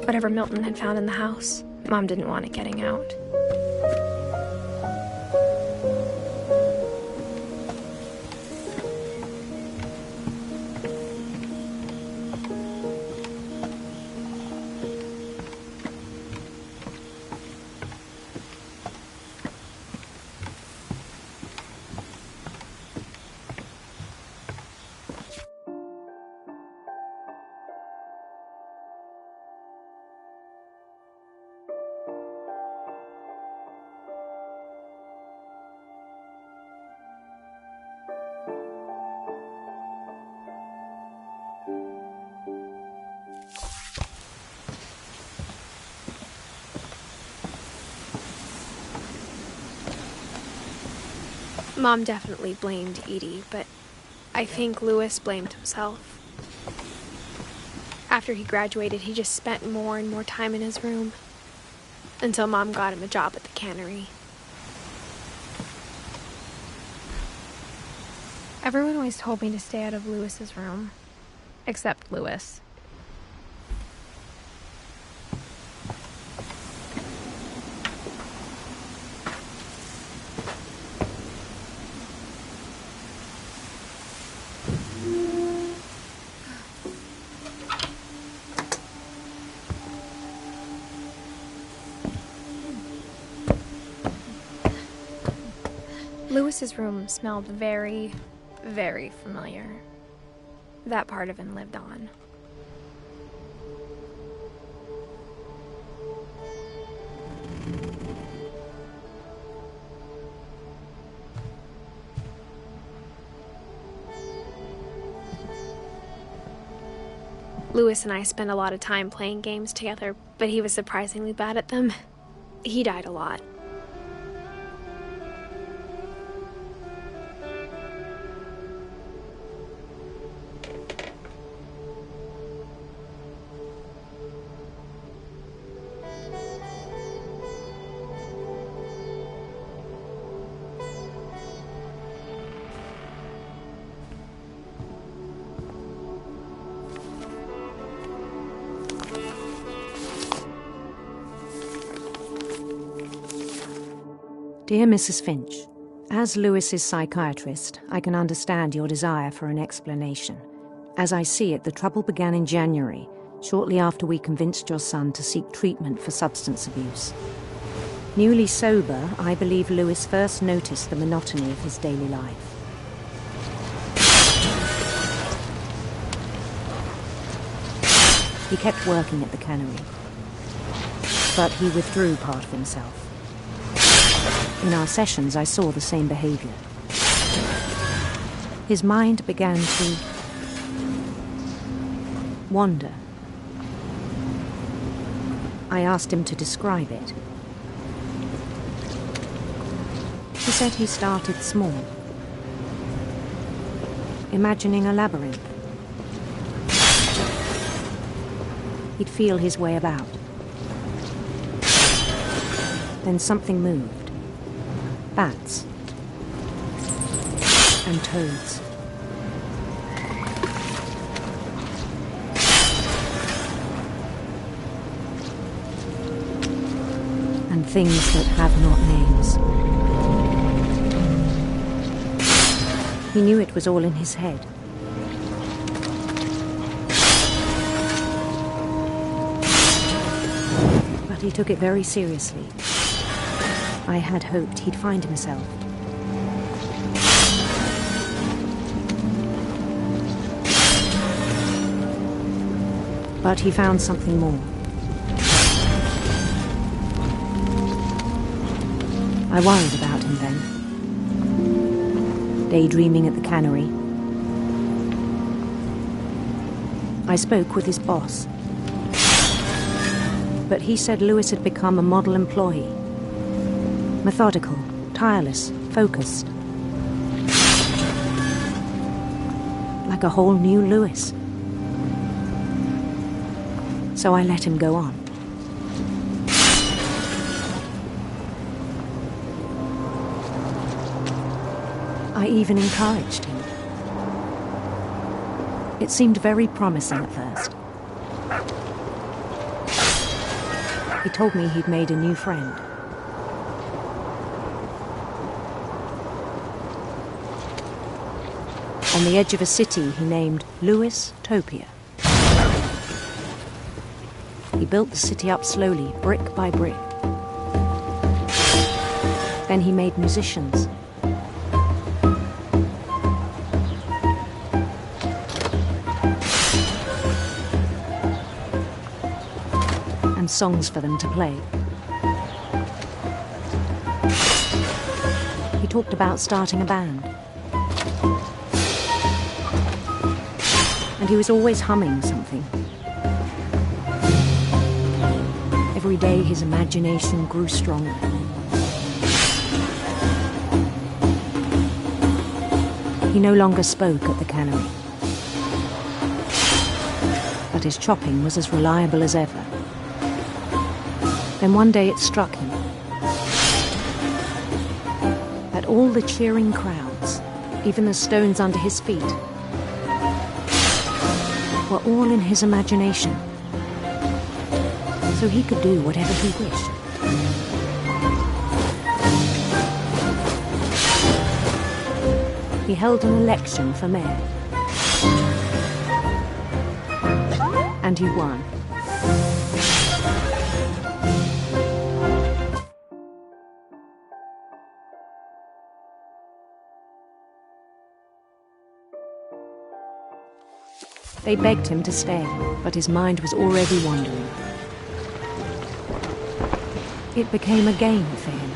Whatever Milton had found in the house, Mom didn't want it getting out. Mom definitely blamed Edie, but I think Louis blamed himself. After he graduated, he just spent more and more time in his room, until Mom got him a job at the cannery. Everyone always told me to stay out of Louis's room, except Louis. Louis's room smelled very, very familiar. That part of him lived on. Louis and I spent a lot of time playing games together, but he was surprisingly bad at them. He died a lot. Dear Mrs. Finch, as Louis's psychiatrist, I can understand your desire for an explanation. As I see it, the trouble began in January, shortly after we convinced your son to seek treatment for substance abuse. Newly sober, I believe Louis first noticed the monotony of his daily life. He kept working at the cannery, but he withdrew part of himself. In our sessions, I saw the same behavior. His mind began to wander. I asked him to describe it. He said he started small, imagining a labyrinth. He'd feel his way about. Then something moved. Bats and toads. And things that have not names. He knew it was all in his head. But he took it very seriously. I had hoped he'd find himself. But he found something more. I worried about him then. Daydreaming at the cannery. I spoke with his boss. But he said Louis had become a model employee. Methodical, tireless, focused. Like a whole new Louis. So I let him go on. I even encouraged him. It seemed very promising at first. He told me he'd made a new friend. On the edge of a city he named Louis Topia. He built the city up slowly, brick by brick. Then he made musicians. And songs for them to play. He talked about starting a band. And he was always humming something. Every day his imagination grew stronger. He no longer spoke at the cannery, but his chopping was as reliable as ever. Then one day it struck him that all the cheering crowds, even the stones under his feet, were all in his imagination, so he could do whatever he wished. He held an election for mayor, and he won. They begged him to stay, but his mind was already wandering. It became a game for him.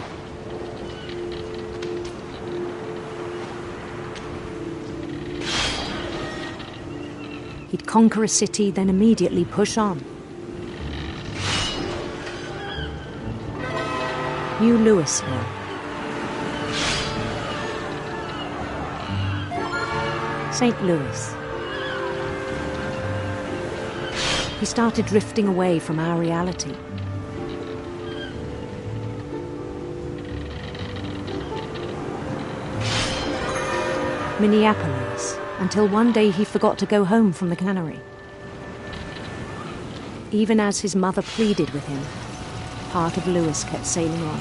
He'd conquer a city, then immediately push on. New Louisville. St. Louis. He started drifting away from our reality. Minneapolis, until one day he forgot to go home from the cannery. Even as his mother pleaded with him, part of Louis kept sailing on.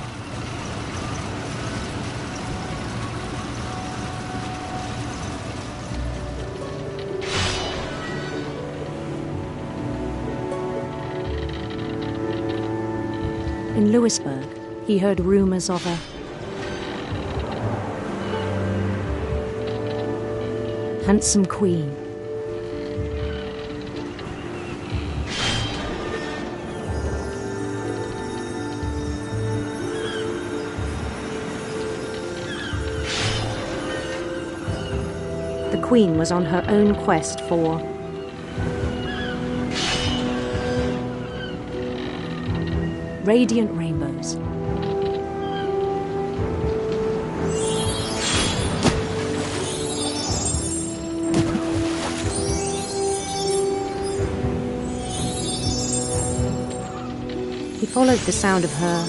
In Louisburg, he heard rumors of a handsome queen. The queen was on her own quest for radiant rainbows. He followed the sound of her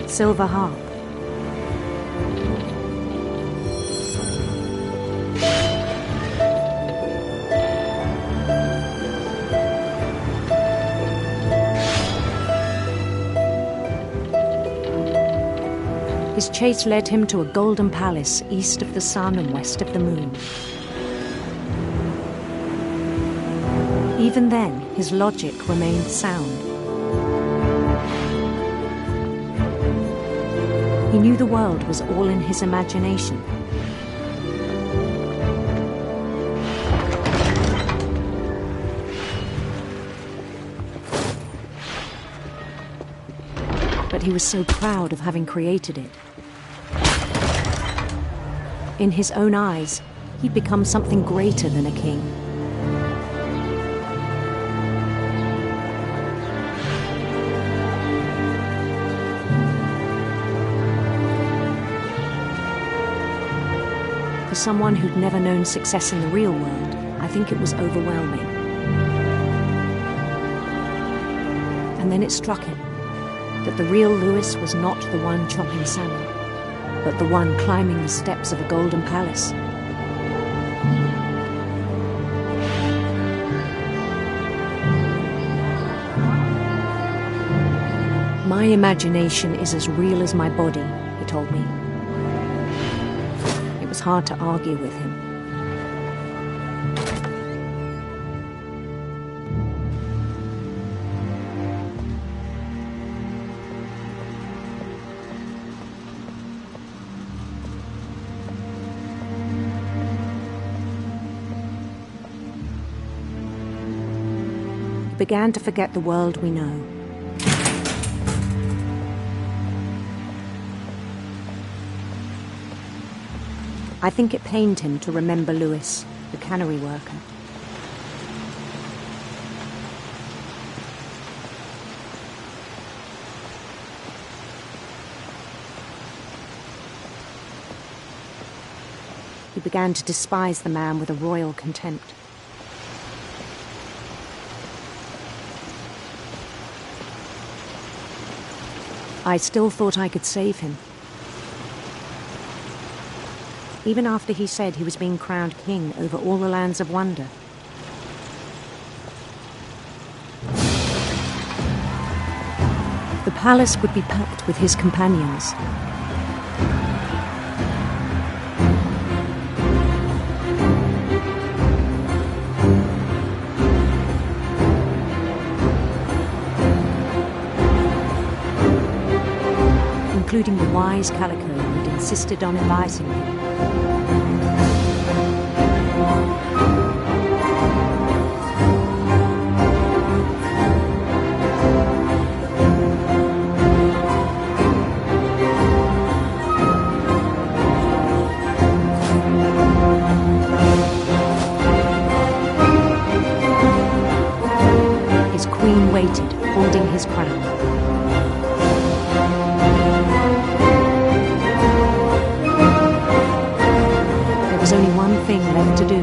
silver harp. His chase led him to a golden palace east of the sun and west of the moon. Even then, his logic remained sound. He knew the world was all in his imagination. But he was so proud of having created it. In his own eyes, he'd become something greater than a king. For someone who'd never known success in the real world, I think it was overwhelming. And then it struck him that the real Louis was not the one chopping salmon, but the one climbing the steps of a golden palace. My imagination is as real as my body, he told me. It was hard to argue with him. Began to forget the world we know. I think it pained him to remember Louis, the cannery worker. began to despise the man with a royal contempt. I still thought I could save him. Even after he said he was being crowned king over all the lands of wonder. The palace would be packed with his companions. Including the wise Calico who had insisted on inviting me. His queen waited, holding his crown. There was only one thing left to do.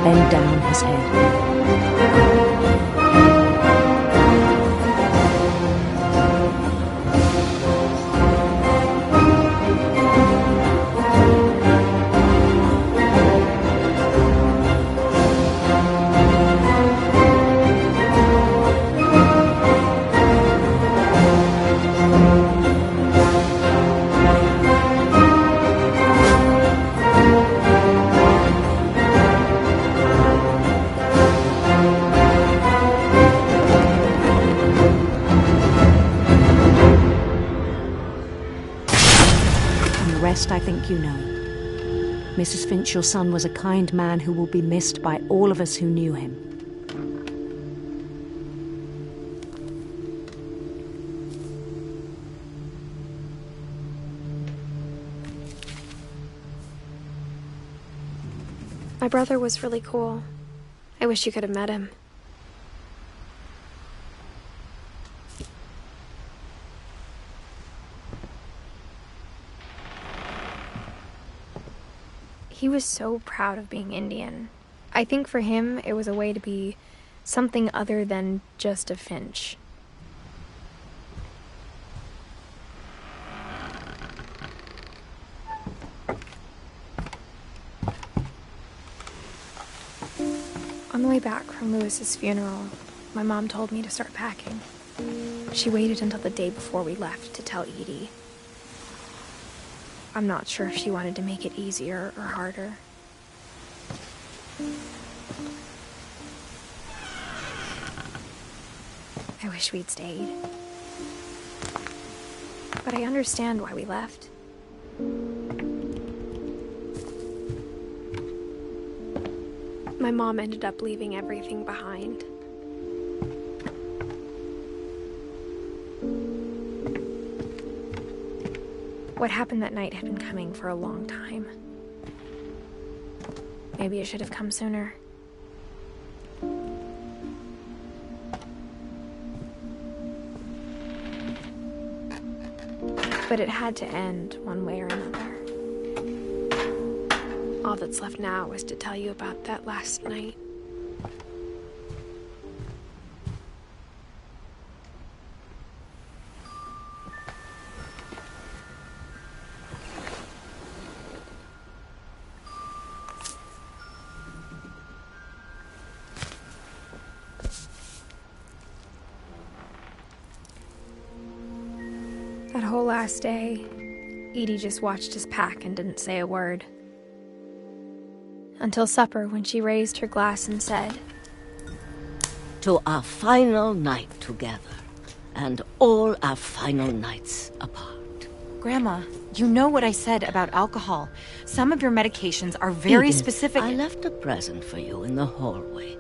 Bend down his head. I think you know. Mrs. Finch, your son was a kind man who will be missed by all of us who knew him. My brother was really cool. I wish you could have met him. He was so proud of being Indian. I think for him, it was a way to be something other than just a Finch. On the way back from Lewis's funeral, my mom told me to start packing. She waited until the day before we left to tell Edie. I'm not sure if she wanted to make it easier or harder. I wish we'd stayed. But I understand why we left. My mom ended up leaving everything behind. What happened that night had been coming for a long time. Maybe it should have come sooner. But it had to end one way or another. All that's left now is to tell you about that last night. That whole last day, Edie just watched us pack and didn't say a word. Until supper, when she raised her glass and said, "To our final night together, and all our final nights apart." Grandma, you know what I said about alcohol. Some of your medications are very Edith, specific. I left a present for you in the hallway.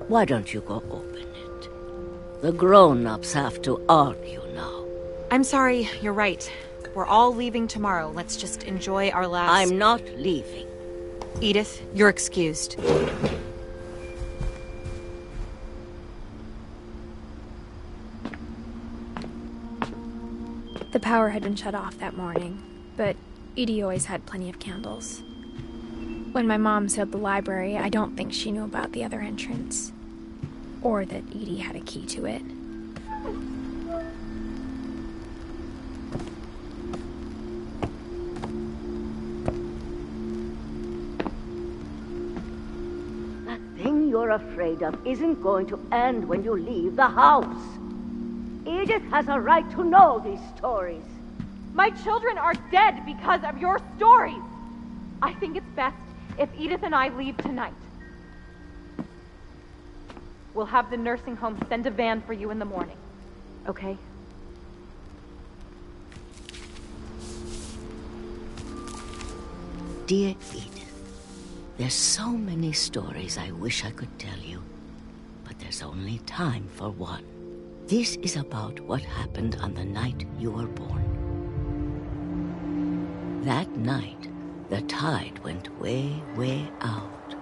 Why don't you go open it? The grown-ups have to argue now. I'm sorry, you're right. We're all leaving tomorrow. Let's just enjoy our last... I'm not leaving. Edith, you're excused. The power had been shut off that morning, but Edie always had plenty of candles. When my mom sealed the library, I don't think she knew about the other entrance, or that Edie had a key to it. That thing you're afraid of isn't going to end when you leave the house. Edith has a right to know these stories. My children are dead because of your stories. I think it's best if Edith and I leave tonight. We'll have the nursing home send a van for you in the morning, okay? Dear Edith, there's so many stories I wish I could tell you, but there's only time for one. This is about what happened on the night you were born. That night, the tide went way, way out.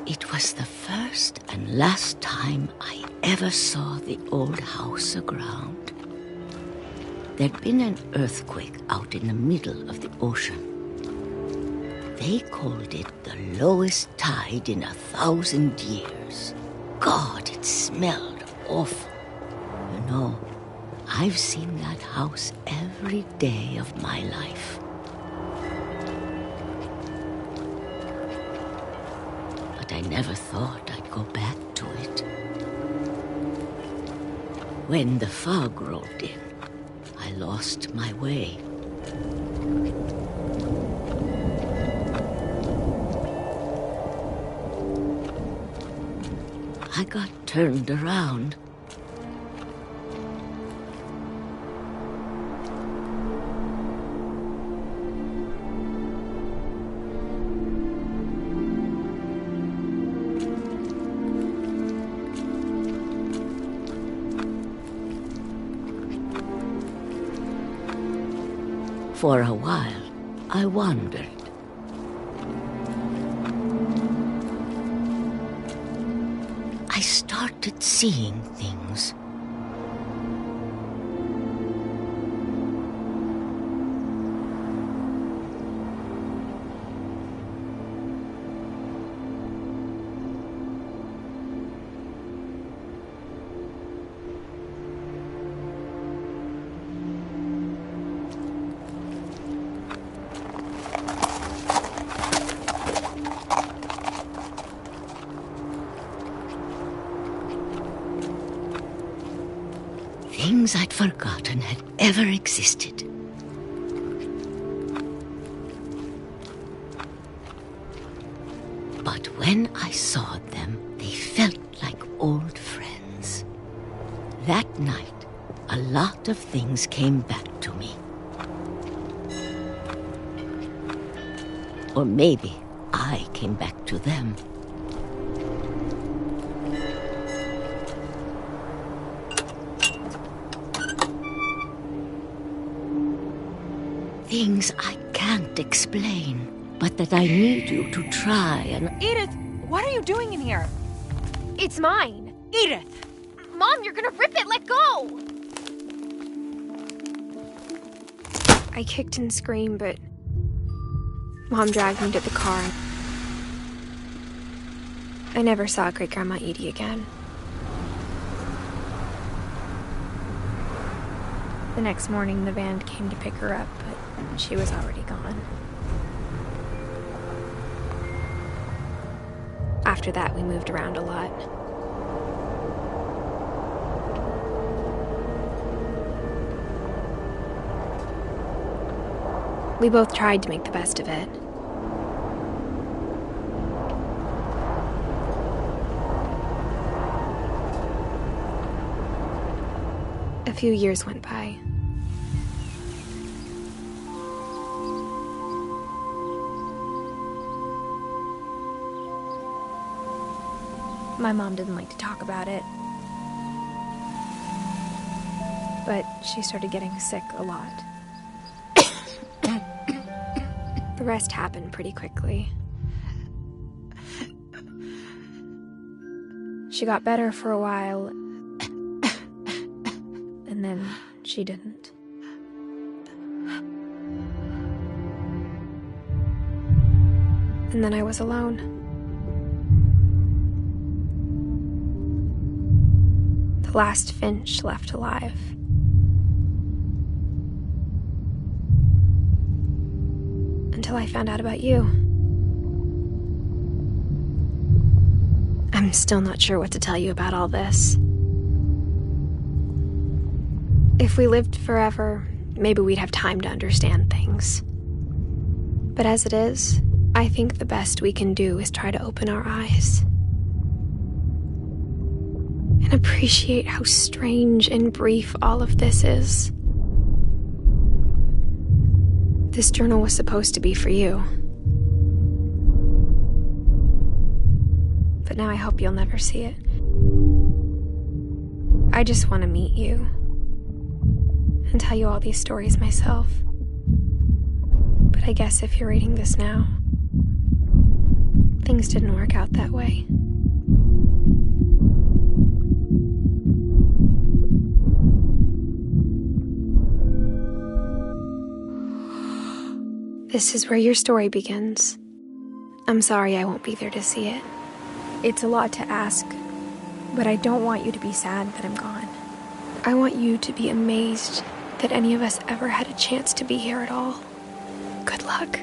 It was the first and last time I ever saw the old house aground. There'd been an earthquake out in the middle of the ocean. They called it the lowest tide in 1,000 years. God, it smelled awful. You know, I've seen that house every day of my life. But I never thought I'd go back to it. When the fog rolled in, I lost my way. I got turned around. For a while, I wandered. I started seeing things. Things I'd forgotten had ever existed. But when I saw them, they felt like old friends. That night, a lot of things came back to me. Or maybe I came back to them. Things I can't explain, but that I need you to try and... Edith, what are you doing in here? It's mine. Edith! Mom, you're gonna rip it! Let go! I kicked and screamed, but Mom dragged me to the car. I never saw Great-Grandma Edie again. The next morning, the van came to pick her up, but she was already gone. After that, we moved around a lot. We both tried to make the best of it. A few years went by. My mom didn't like to talk about it, but she started getting sick a lot. The rest happened pretty quickly. She got better for a while, and then she didn't. and then I was alone. The last Finch left alive. Until I found out about you. I'm still not sure what to tell you about all this. If we lived forever, maybe we'd have time to understand things. But as it is, I think the best we can do is try to open our eyes. And appreciate how strange and brief all of this is. This journal was supposed to be for you. But now I hope you'll never see it. I just want to meet you and tell you all these stories myself. But I guess if you're reading this now, things didn't work out that way. This is where your story begins. I'm sorry I won't be there to see it. It's a lot to ask, but I don't want you to be sad that I'm gone. I want you to be amazed that any of us ever had a chance to be here at all. Good luck.